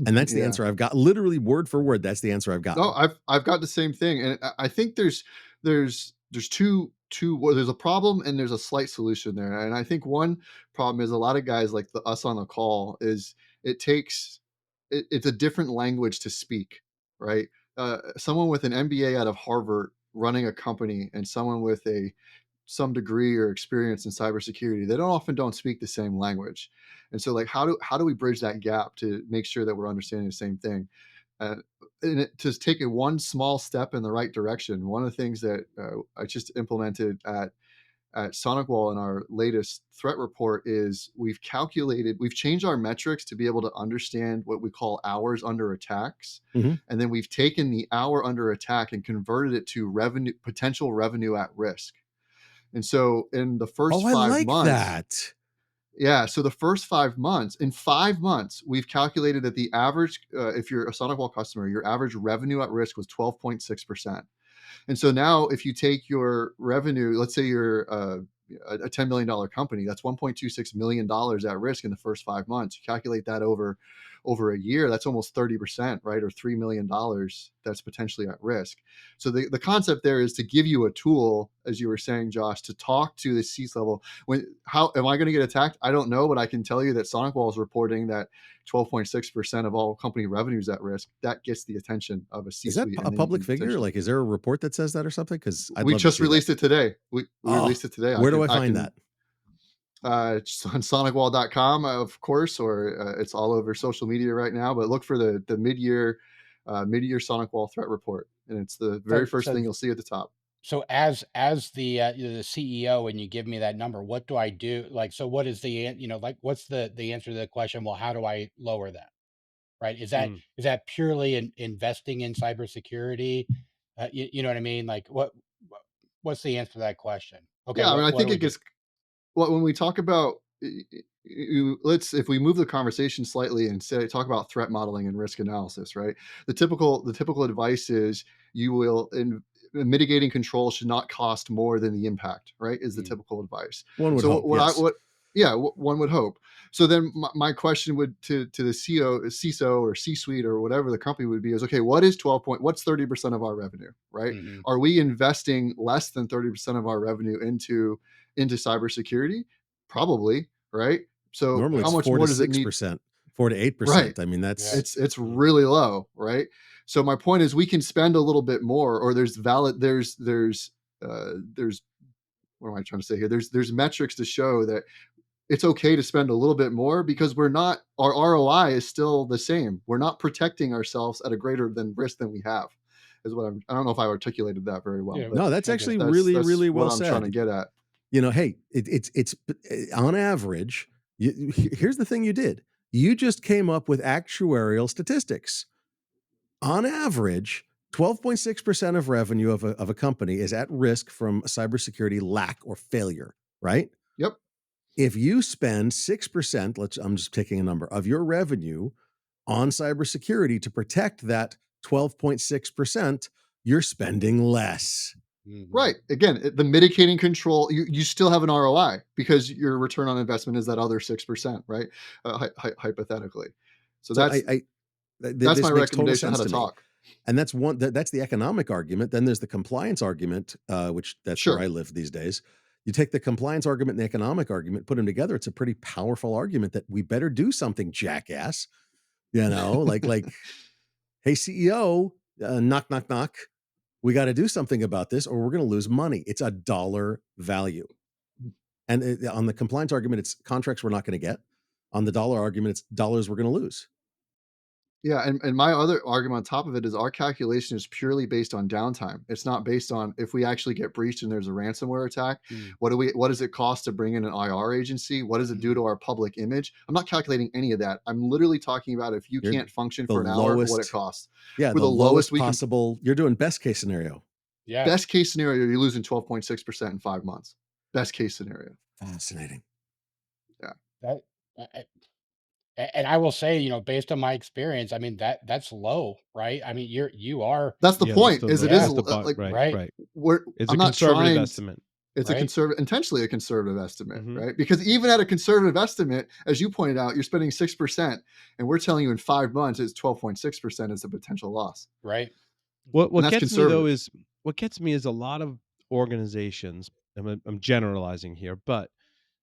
And that's the Yeah. answer I've got. Literally word for word, that's the answer I've No, gotten. I've got the same thing, and I think there's two. Well, there's a problem and there's a slight solution there. And I think one problem is a lot of guys like us on the call is it takes it's a different language to speak, right? Someone with an MBA out of Harvard running a company and someone with some degree or experience in cybersecurity, they don't speak the same language. And so, like, how do we bridge that gap to make sure that we're understanding the same thing? uh, and it just taking one small step in the right direction. One of the things that I just implemented at SonicWall in our latest threat report is we've changed our metrics to be able to understand what we call hours under attacks. Mhm. And then we've taken the hour under attack and converted it to potential revenue at risk. And so in the Oh, first I five like months, that. yeah, so the first 5 months, in 5 months, we've calculated that the average, if you're a SonicWall customer, your average revenue at risk was 12.6%. And so now, if you take your revenue, let's say you're a $10 million company, that's $1.26 million at risk in the first 5 months. You calculate that over a year, that's almost 30%, right? Or $3 million that's potentially at risk. So the concept there is to give you a tool, as you were saying, Josh, to talk to the C level. How am I going to get attacked? I don't know, but I can tell you that SonicWall is reporting that 12.6% of all company revenues at risk. That gets the attention of a Is that C-suite, a and then you public can figure? potentially. Like, is there a report that says that or something? Because I'd We love to just see that. released it today. We Oh, released it today. where do I I find can that? It's on sonicwall.com, of course, or it's all over social media right now. But look for the mid-year SonicWall threat report, and it's the very So first so thing you'll see at the top. so as the CEO, and you give me that number, what do I do? Like, so what is like, what's the answer to the question? Well, how do I lower that? Right? Mm. Is that purely investing in cybersecurity? You know what I mean? Like, what's the answer to that question? Okay, Yeah, I mean, I what do think we it do? gets. Well, when we talk about, let's, if we move the conversation slightly and say talk about threat modeling and risk analysis, right? The typical advice is you will in mitigating control should not cost more than the impact, right? Is the Mm, typical advice. One would So hope, yes. yeah, one would hope. So then my question would to the CISO or C-suite or whatever the company would be is, okay, what's 30% of our revenue, right? mhm. Are we investing less than 30% of our revenue into cybersecurity? Probably, right? So Normally how it's much four more to does it six need? percent, 4 to Right. 8%. I mean, Yeah. that's It's Mm. really low, right? So my point is we can spend a little bit more, or there's what am I trying to say here? There's metrics to show that it's okay to spend a little bit more because our ROI is still the same. We're not protecting ourselves at a greater than risk than we have. I don't know if I articulated that very well, Yeah, but no, that's I get actually it. really, that's really what well I'm trying to said. get at. Hey, it's on average. Here's the thing you did. You just came up with actuarial statistics. On average, 12.6% of revenue of a company is at risk from cybersecurity lack or failure, right? Yep. If you spend 6%, I'm just taking a number, of your revenue on cybersecurity to protect that 12.6%, you're spending less. Mhm. Right. Again, the mitigating control, you still have an ROI because your return on investment is that other 6%, right? Hypothetically. So So that's my this makes total recommendation on sense how to to me. talk. And that's the economic argument. Then there's the compliance argument, which that's where I Sure. live these days. You take the compliance argument and the economic argument, put them together. It's a pretty powerful argument that we better do something, jackass. Like, hey CEO, knock knock knock. We got to do something about this, or we're going to lose money. It's a dollar value. And on the compliance argument, it's contracts we're not going to get. On the dollar argument, it's dollars we're going to lose. Yeah, and my other argument on top of it is our calculation is purely based on downtime. It's not based on if we actually get breached and there's a ransomware attack. Mm, What does it cost to bring in an IR agency? What does it do mhm. to our public image? I'm not calculating any of that. I'm literally talking about if you You're can't function the for an hour, what it lowest, costs. yeah, We're the the lowest lowest we can. possible. You're doing best case scenario. Yeah, Best case scenario, you're losing 12.6% in 5 months. Best case scenario. Fascinating. Yeah. that and I will say, based on my experience, I mean that's low, right? I mean you are, That's the Yeah, that's point. the Is it that's, is yeah, that's the but, like right, right, right. we're. It's a I'm not conservative trying. estimate. It's a right, intentionally a conservative estimate, Mhm. right? Because even at a conservative estimate, as you pointed out, you're spending 6%, and we're telling you in 5 months it's 12.6% is a potential loss, right. What and what that's gets me though conservative. is what gets me is a lot of organizations, I'm generalizing here, but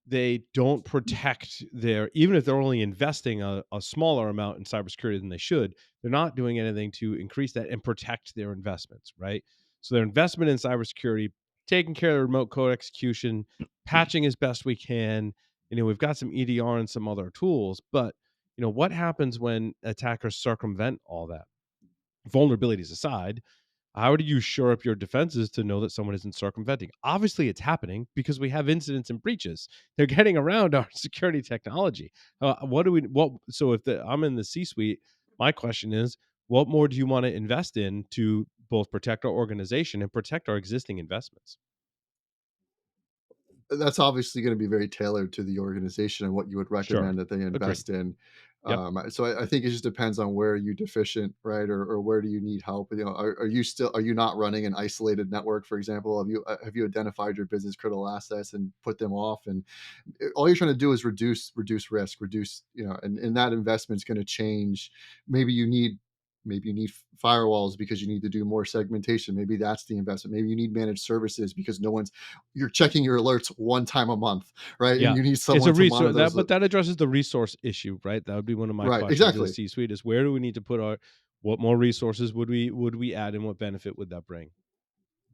they don't protect their even if they're only investing a smaller amount in cybersecurity than they should, they're not doing anything to increase that and protect their investments, right? So their investment in cybersecurity, taking care of remote code execution, patching as best we can. We've got some EDR and some other tools, but what happens when attackers circumvent all that? Vulnerabilities aside, how do you shore up your defenses to know that someone isn't circumventing? Obviously, it's happening because we have incidents and breaches. They're getting around our security technology. What do we? What? So if I'm in the C-suite, my question is, what more do you want to invest in to both protect our organization and protect our existing investments? That's obviously going to be very tailored to the organization and what you would Sure, recommend that they agreed. invest in. Yep. So I think it just depends on where you deficient, right, or where do you need help? Are you not running an isolated network, for example? Have you identified your business critical assets and put them off? And all you're trying to do is reduce risk, and that investment's going to change. Maybe you need maybe you need firewalls because you need to do more segmentation. Maybe that's the investment. Maybe you need managed services because you're checking your alerts one time a month, right? And Yeah, you need it's a someone to monitor resource those. But that addresses the resource issue, right? That would be one of my Right, questions to the exactly. C-suite: is where do we need to put what more resources would we add, and what benefit would that bring?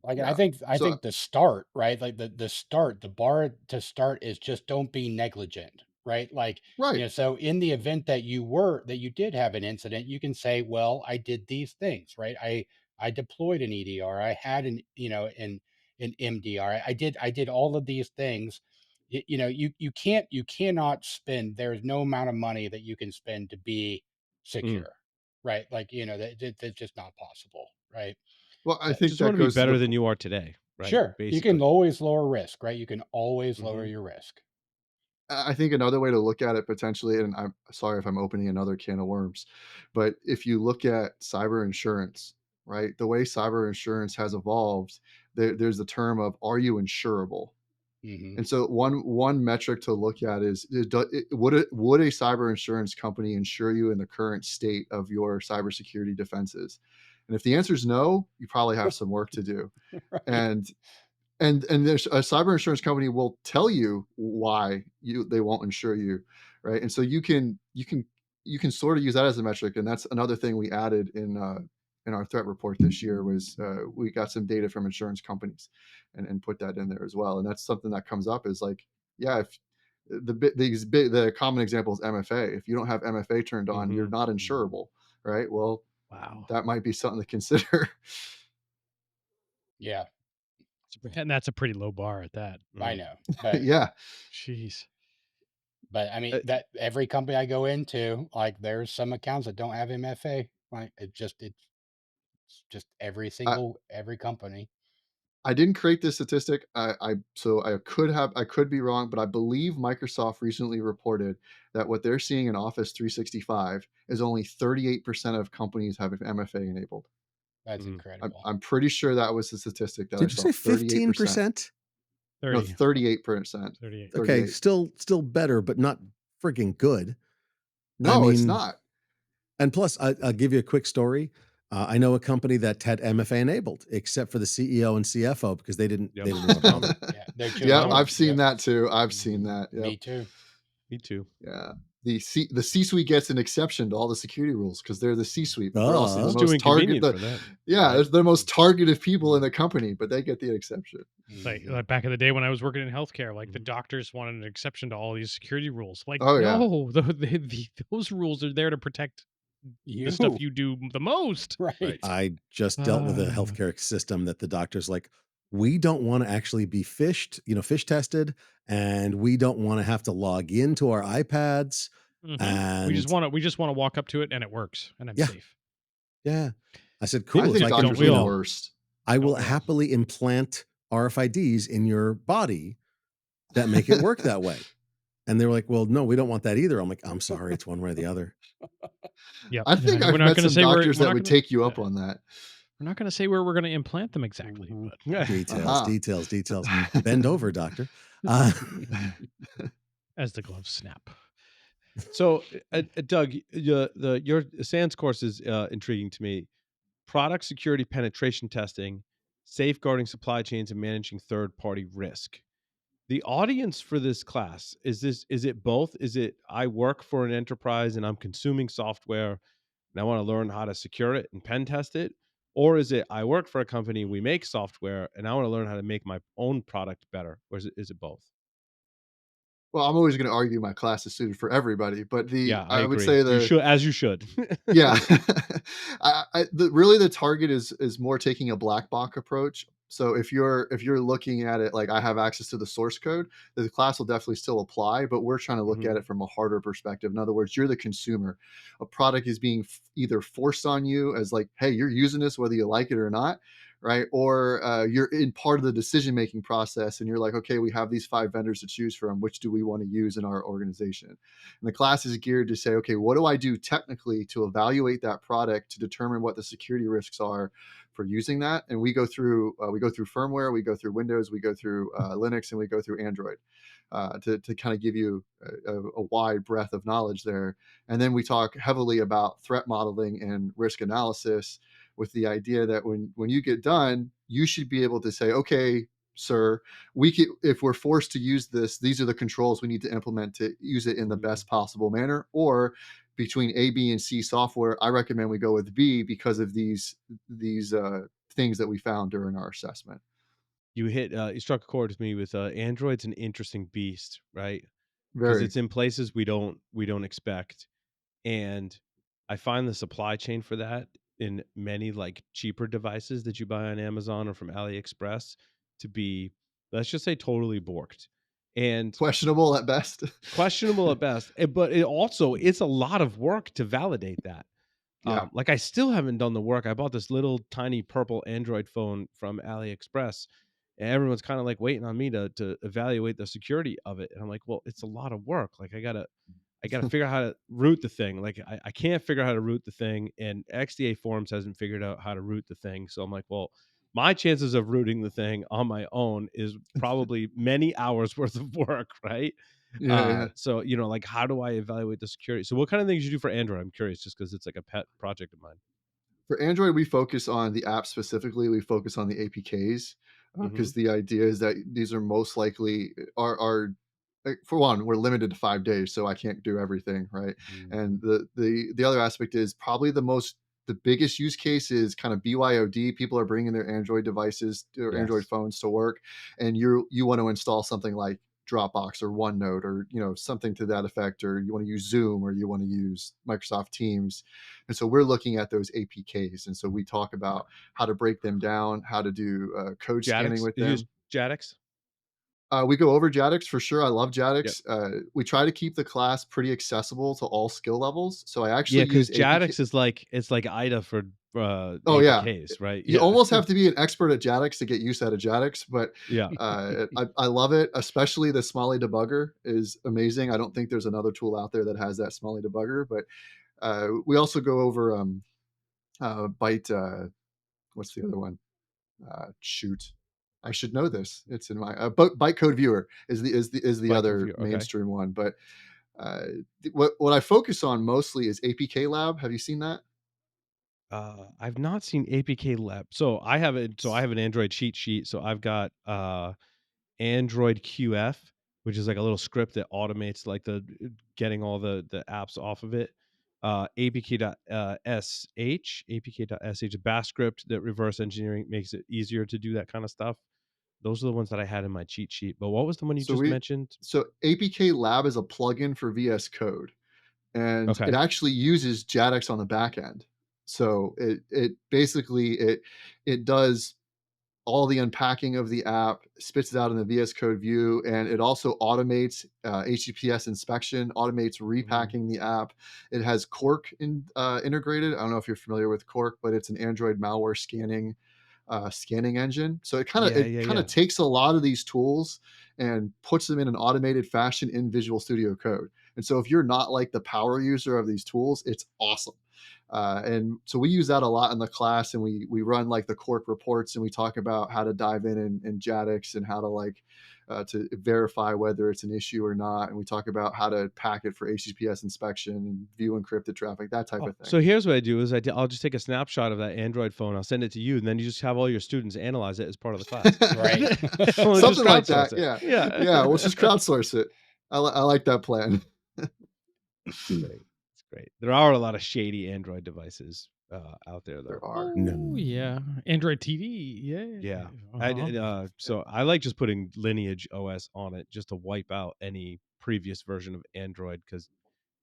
Like, Yeah. I So think the start, right? Like the bar to start is just don't be negligent, right? Like, right. so in the event that you did have an incident, you can say, well, I did these things, right? I deployed an EDR, I had an MDR, I did all of these things. You cannot spend. There's no amount of money that you can spend to be Mm. secure, right? Like, that's just not possible, right? Well, I So think Just wanna that be goes to the better than you are today, right? sure, you can Basically. always lower risk, right? You can always lower Mhm. your risk. I think another way to look at it potentially, and I'm sorry if I'm opening another can of worms, but if you look at cyber insurance, right, the way cyber insurance has evolved, there's the term of are you insurable? Hmm. And so one metric to look at is would a cyber insurance company insure you in the current state of your cybersecurity defenses? And if the answer is no, you probably have some work to do. Right. And and there's a cyber insurance company will tell you why they won't insure you, right? And so you can sort of use that as a metric, and that's another thing we added in our threat report this year was we got some data from insurance companies and put that in there as well. And that's something that comes up is like, yeah, if the common example is MFA. If you don't have MFA turned on, you're Mhm. not insurable, right? Well, Wow. that might be something to consider. Yeah, And that's a pretty low bar at that. I Mm. know. But Yeah. Jeez. I mean Uh, that every company I go into, like there's some accounts that don't have MFA. Like it's just every I, every company. I didn't create this statistic. So I could be wrong, but I believe Microsoft recently reported that what they're seeing in Office 365 is only 38% of companies have MFA enabled. That's Mhm. incredible. I'm pretty sure that was the statistic that I Did you saw. say 38%. 15%? No, 30, 38%. 38. Okay, 38. still better, but not freaking good. I No, it's mean, not. and plus, I'll give you a quick story. I know a company that had MFA enabled, except for the CEO and CFO because they didn't Yep. they didn't It's a respond. bummer. Yeah, they're It's a too Yep, bummer. I've large. seen Yep. that too. I've seen Mhm. that. Yep. Me too. Me too. Yeah. The C-suite gets an exception to all the security rules because they're the C-suite, but they're also the Duh. It's too most inconvenient for them, yeah, right? they're the most targeted people in the company, but they get the exception. Like, Mhm. like back in the day when I was working in healthcare, like the Mhm. doctors wanted an exception to all these security rules. Like, Oh yeah. no, those rules are there to protect the stuff You you do the most. right. I just dealt with a Uh, healthcare system that the doctor's like, we don't want to actually be fish tested, and we don't want to have to log into our iPads. And we just want to walk up to it and it works and I'm yeah, safe. yeah. I said, I cool. If think I Don't can, doctors are we the all? worst. I will Don't we all? happily implant RFIDs in your body that make it work that way. And they were like, well, no, we don't want that either. I'm like, I'm sorry, it's one way or the other. Yep. I think We're I've not met going to some say doctors we're that not would going to take you up on that. we're not going to say where we're going to implant them exactly, Mhm. but Details, Uh-huh. details. Bend over, doctor. Uh, as the gloves snap. So, Doug, your SANS course is intriguing to me. Product security penetration testing, safeguarding supply chains, and managing third-party risk. The audience for this class is it both? Is it I work for an enterprise and I'm consuming software and I want to learn how to secure it and pen test it? Or is it I work for a company, we make software, and I want to learn how to make my own product better? Or is it both? Well, I'm always going to argue my class is suited for everybody, but Yeah, I I would agree. say You the should, as you should. yeah, really the target is more taking a black box approach. So if you're looking at it like I have access to the source code, the class will definitely still apply, but we're trying to look at Mhm. it from a harder perspective. In other words, you're the consumer. A product is being either forced on you as like, hey, you're using this whether you like it or not, right? Or you're in part of the decision making process, and you're like, okay, we have these 5 vendors to choose from. Which do we want to use in our organization? And the class is geared to say, okay, what do I do technically to evaluate that product to determine what the security risks are for using that? And we go through firmware, we go through Windows, we go through Linux, and we go through Android. To kind of give you a wide breadth of knowledge there. And then we talk heavily about threat modeling and risk analysis with the idea that when you get done, you should be able to say, okay, sir, we can, if we're forced to use this, these are the controls we need to implement to use it in the best possible manner. Or between A, B, and C software, I recommend we go with B because of these things that we found during our assessment. You struck a chord with me with Android's an interesting beast, right? Because Very it's in places we don't expect. And I find the supply chain for that in many like cheaper devices that you buy on Amazon or from AliExpress to be, let's just say, totally borked and questionable at best. questionable at best. But it also it's a lot of work to validate that. Yeah. Like I still haven't done the work. I bought this little tiny purple Android phone from AliExpress, and everyone's kind of like waiting on me to evaluate the security of it. And I'm like, well, it's a lot of work. Like I gotta figure out how to root the thing. Like I can't figure out how to root the thing, and XDA Forms hasn't figured out how to root the thing. So I'm like, well, my chances of rooting the thing on my own is probably many hours worth of work, right? Yeah. So like how do I evaluate the security? So what kind of things you do for Android? I'm curious, just because it's like a pet project of mine. For Android, we focus on the app specifically. We focus on the APKs Mm-hmm. because the idea is that these are most likely are for one, we're limited to 5 days, so I can't do everything, right? And the other aspect is probably the biggest use case is kind of BYOD. People are bringing their Android devices or Android Yes. phones to work, and you want to install something like Dropbox or OneNote or something to that effect, or you want to use Zoom or you want to use Microsoft Teams. And so we're looking at those APKs, and so we talk about how to break them down, how to do code scanning Jadix. with You use them. Jadix? We go over Jadix for sure. I love Yep. Jadix. We try to keep the class pretty accessible to all skill levels. So I Yeah, actually because use APK. Jadix is like it's like IDA for Oh yeah, APKs, right? you Yeah. almost have to be an expert at JADX to get used out of JADX, but Yeah. I love it. Especially the Smalley debugger is amazing. I don't think there's another tool out there that has that Smalley debugger. But we also go over Byte. What's the other one? Shoot, I should know this. It's in my bytecode viewer is the Bytecode other viewer, okay. mainstream one. But uh, what I focus on mostly is APK Lab. Have you seen that? I've not seen APK Lab. So I have it. So I have an Android cheat sheet. So I've got Android QF, which is like a little script that automates like the getting all the apps off of it. APK.sh, a bash script that reverse engineering makes it easier to do that kind of stuff. Those are the ones that I had in my cheat sheet. But what was the one you So just we mentioned? so APK Lab is a plugin for VS Code, and it Okay. actually uses JADX on the back end. So it basically it does all the unpacking of the app, spits it out in the VS Code view, and it also automates HTTPS inspection, automates Mhm. repacking the app. It has Cork integrated. I don't know if you're familiar with Cork, but it's an Android malware scanning engine. So it kind of Yeah, it yeah, kind yeah. of takes a lot of these tools and puts them in an automated fashion in Visual Studio Code. And so if you're not like the power user of these tools, it's awesome. And so we use that a lot in the class, and we run like the Cork reports, and we talk about how to dive in JADX and how to like to verify whether it's an issue or not. And we talk about how to pack it for HTTPS inspection and view encrypted traffic, that type Oh, of thing. so here's what I do is I'll just take a snapshot of that Android phone. I'll send it to you, and then you just have all your students analyze it as part of the class. Right. We'll just Something like crowdsource that. it. Yeah. Yeah. Yeah. We'll just crowdsource it. I like that plan. It's great. It's great. There are a lot of shady Android devices out there, There though. are. No. Oh yeah, Android TV. Yeah. Yeah. Uh-huh. So I like just putting Lineage OS on it just to wipe out any previous version of Android, because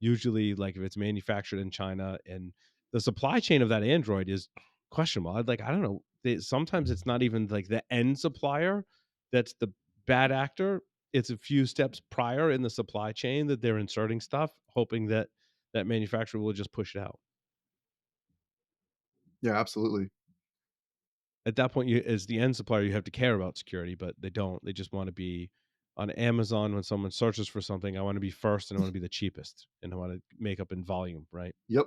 usually, like if it's manufactured in China and the supply chain of that Android is questionable. I don't know. Sometimes it's not even like the end supplier that's the bad actor. It's a few steps prior in the supply chain that they're inserting stuff, hoping that that manufacturer will just push it out. Yeah, absolutely. At that point, you as the end supplier, you have to care about security, but they don't. They just want to be on Amazon. When someone searches for something, I want to be first, and I want to be the cheapest, and I want to make up in volume, right? Yep.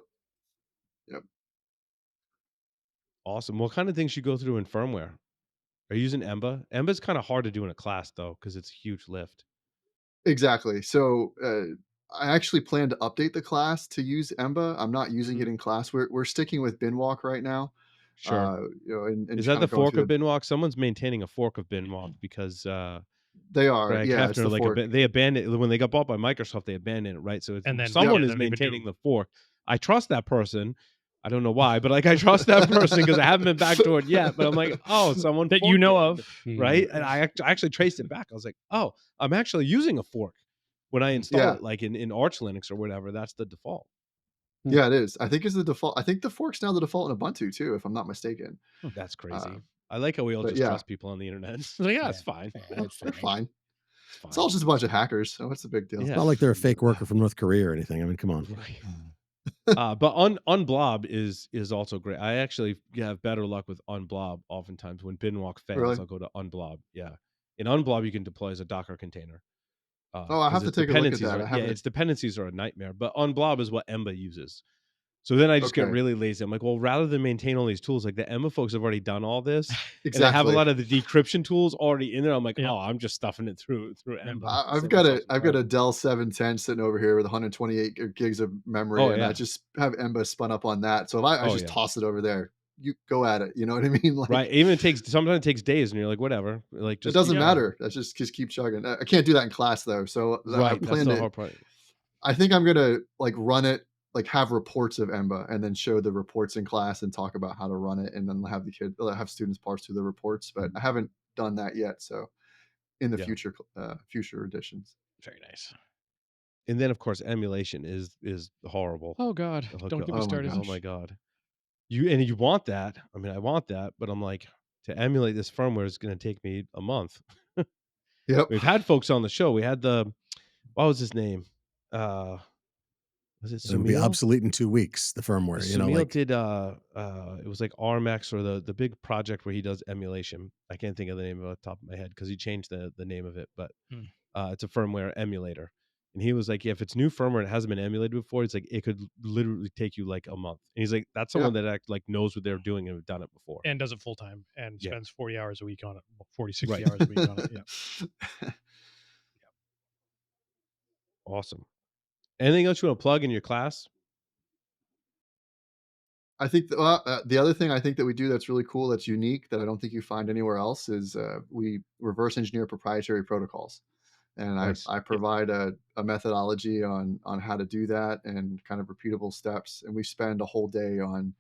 Yep. Awesome. What kind of things you go through in firmware? Are you using Emba? Emba's kind of hard to do in a class though, because it's a huge lift. Exactly. So I actually plan to update the class to use Emba. I'm not using Mhm. it in class. We're sticking with Binwalk right now. Sure. And Is that kind the of going fork through of Binwalk? Someone's maintaining a fork of Binwalk because they are. Greg Yeah, it's Hefner the like fork. they abandoned when they got bought by Microsoft. They abandoned it, right? So it's And then Yep. someone yeah, is then they've been maintaining doing. the fork. I trust that person. I don't know why, but like I trust that person because I haven't been backdoored yet. But I'm like, oh, someone That you forked know it, of. right? Hmm. And I actually traced it back. I was like, oh, I'm actually using a fork when I install Yeah. it, like in Arch Linux or whatever. That's the default. Yeah, it is. I think it's the default. I think the fork's now the default in Ubuntu too, if I'm not mistaken. That's Uh, crazy. I like how we all but just yeah, trust people on the internet. It's like, yeah, it's Yeah. fine. Yeah, that's they're fine. fine. It's It's all fine. just a bunch of hackers. So what's the big deal? It's Yeah. not like they're a fake worker from North Korea or anything. I mean, come on. Right. But Unblob is also great. I actually have better luck with Unblob oftentimes. When Binwalk fails, Really? I'll go to Unblob. Yeah. In Unblob, you can deploy as a Docker container. Oh, I Because have to its take a look at dependencies that. are I haven't. its dependencies are a nightmare. But Unblob is what Emba uses. So then I just get Okay. really lazy. I'm like, well, rather than maintain all these tools, like the Emma folks have already done all this, and they have a Exactly. lot of the decryption tools already in there. I'm like, Yep. oh, I'm just stuffing it through Emma Emba. to I've save got myself a some I've got time. a Dell 710 sitting over here with 128 gigs of memory, Oh and I yeah, just have Emba spun up on that. So if I oh just yeah, toss it over there, you go at it. You know what I mean? right. Like Even sometimes it takes days, and you're like, whatever, like it just keep doesn't Yep. going. matter. That's just keep chugging. I can't do that in class though. So I Right, that's plan the to. hard part. I think I'm gonna like run it, like have reports of Emba, and then show the reports in class and talk about how to run it, and then have students parse through the reports. But I haven't done that yet. So in the Yeah, future editions. Very nice. and then of course emulation is horrible. Oh God, don't get me Oh my started. Oh my gosh. god, you want that? I mean, I want that, but I'm like, to emulate this firmware is going to take me a month. Yep. We've had folks on the show. We had the what was his name? Uh Was it And it'll be Sumil? obsolete in 2 weeks, the firmware, you know, Sumil like did it was like RMX or the big project where he does emulation. I can't think of the name off the top of my head because he changed the name of it, but Hmm. it's a firmware emulator. And he was like, yeah, if it's new firmware and it hasn't been emulated before, it's like it could literally take you like a month. And he's like, that's Yeah. someone that like knows what they're doing and have done it before. And does it full time and Yeah. spends 40 hours a week on it. 40, 60 Right. hours a week on it. Yeah. Awesome. Anything else you want to plug in your class? I think the other thing I think that we do that's really cool, that's unique, that I don't think you find anywhere else is we reverse engineer proprietary protocols, and Nice. I provide a methodology on how to do that and kind of repeatable steps. And we spend a whole day on,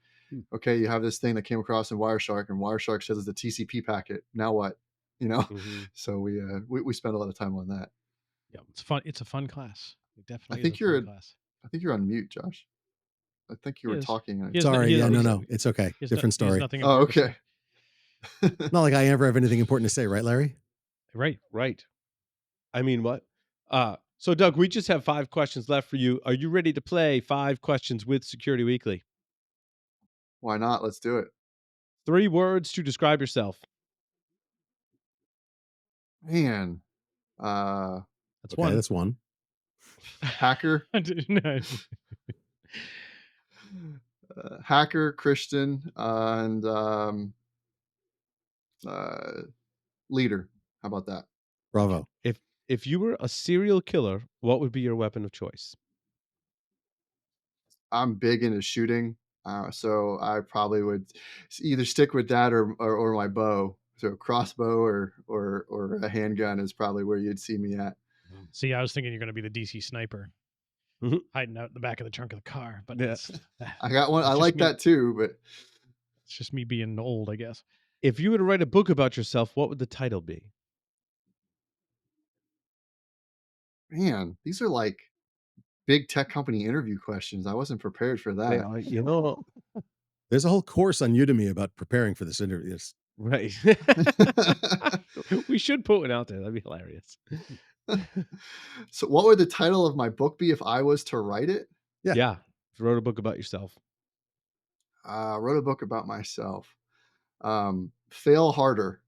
okay, you have this thing that came across in Wireshark, and Wireshark says it's a TCP packet. Now what? You know, Mhm. so we spend a lot of time on that. Yeah. It's fun. It's a fun class. It I definitely is think a fun you're class. I think you're on mute, Josh. I think you He were is. talking. He has no- sorry, he has- yeah, he no, has- no, it's okay. he has Different he has story. nothing Oh, important to okay. say. Not like I ever have anything important to say, right, Larry? Right. Right. I mean, what? So Doug, we just have 5 questions left for you. Are you ready to play 5 questions with Security Weekly? Why not? Let's do it. 3 words to describe yourself. Man, uh, That's Okay, one. that's one. hacker, hacker, Christian, and uh, leader. How about that? Bravo. If you were a serial killer, what would be your weapon of choice? I'm big into shooting, so I probably would either stick with that or my bow. So crossbow or a handgun is probably where you'd see me at. See, I was thinking you're going to be the DC sniper Mhm. hiding out in the back of the trunk of the car, but Yeah. I got one. It's I just like me. that too, but It's just me being old, I guess. If you were to write a book about yourself, what would the title be? man, these are like big tech company interview questions. I wasn't prepared for They that. are, you know, There's a whole course on Udemy about preparing for this interview. right. We should put one out there. That'd be hilarious. So, what would the title of my book be if I was to write it? Yeah. Yeah. If you wrote a book about yourself. I wrote a book about myself. Fail harder.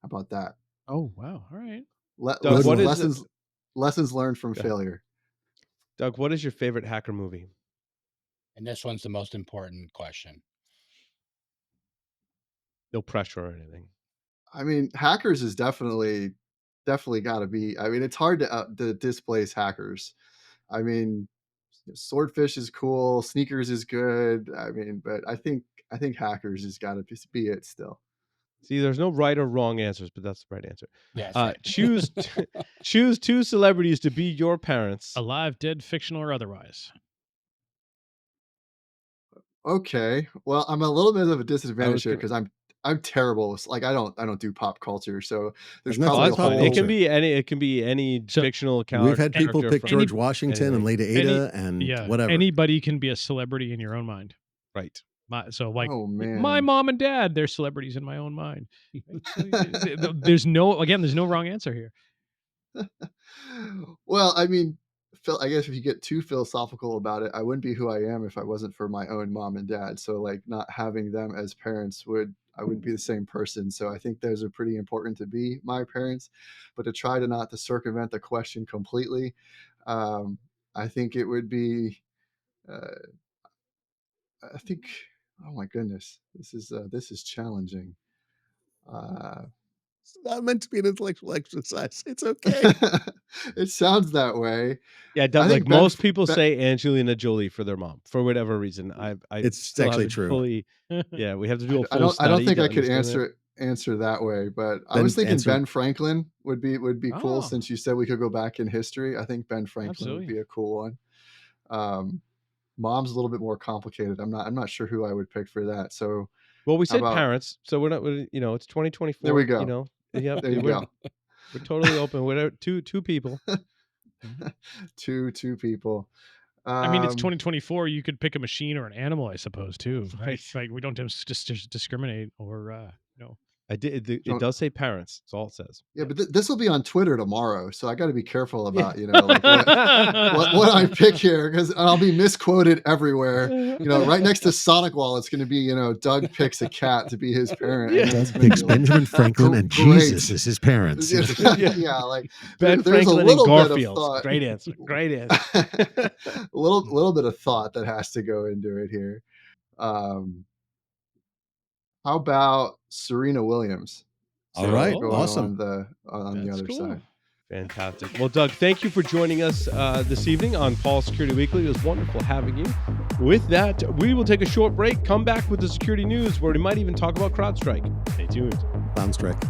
How about that? Oh, wow. All right. Doug, what is Lessons learned from Go ahead. failure. Doug, what is your favorite hacker movie? And this one's the most important question. No pressure or anything. I mean, hackers is definitely got to be. I mean, it's hard to displace hackers. I mean, swordfish is cool, sneakers is good. I mean, but I think hackers has got to be it still. See, there's no right or wrong answers, but that's the right answer. Yeah, that's right. Choose 2 celebrities to be your parents. Alive, dead, fictional, or otherwise. Okay, well, I'm a little bit of a disadvantage was here gonna- because I'm terrible. Like I don't do pop culture, so there's There's Oh, probably that's a pop fine. whole. It can culture. be any. It can be any So, fictional We've had people character pick from George Washington and anything. Lady Ada and Yeah. whatever. Anybody can be a celebrity in your own mind. Right. So, like, Oh my man, mom and dad, they're celebrities in my own mind. There's no wrong answer here. well, I mean, I guess if you get too philosophical about it, I wouldn't be who I am if I wasn't for my own mom and dad. So, like, not having them as parents I wouldn't be the same person. So, I think those are pretty important to be my parents. But to try to not to circumvent the question completely, um, I think it would be. I think. Oh my goodness, this is challenging. It's not meant to be an intellectual exercise. It's okay. It sounds that way. Yeah, Doug, I like think Ben most people Ben- say Angelina Jolie for their mom for whatever reason. I It's still actually haven't true. fully. Yeah, we have to do a I full don't study think to I could understand that. answer that way, but I Ben, was thinking answer. Ben Franklin would be cool Oh. since you said we could go back in history. I think Ben Franklin would Absolutely. be a cool one. Mom's a little bit more complicated. I'm not sure who I would pick for that. So Well, we how said about parents, so we're not. It's 2024. there we go. Yep, There you we're, go. we're totally open. Whatever, two people. two people. I mean, it's 2024. You could pick a machine or an animal, I suppose, too. Right. Like we don't just discriminate or I did. It Don't- does say parents. That's all it says. Yeah, but this will be on Twitter tomorrow, so I got to be careful about Yeah. like what I pick here, because I'll be misquoted everywhere. Right next to Sonic Wall, it's going to be Doug picks a cat to be his parent. Yeah. And Doug it's gonna picks be like, Benjamin Franklin and Great. Jesus as his parents. yeah, like Ben there's Franklin a and little bit of Garfield. thought. Great answer. Great answer. a little bit of thought that has to go into it here. How about Serena Williams? All right, going awesome. on the That's other cool. side. Fantastic. Well, Doug, thank you for joining us this evening on Paul Security Weekly. It was wonderful having you. With that, we will take a short break, come back with the security news where we might even talk about CrowdStrike. Stay tuned. Sounds correct.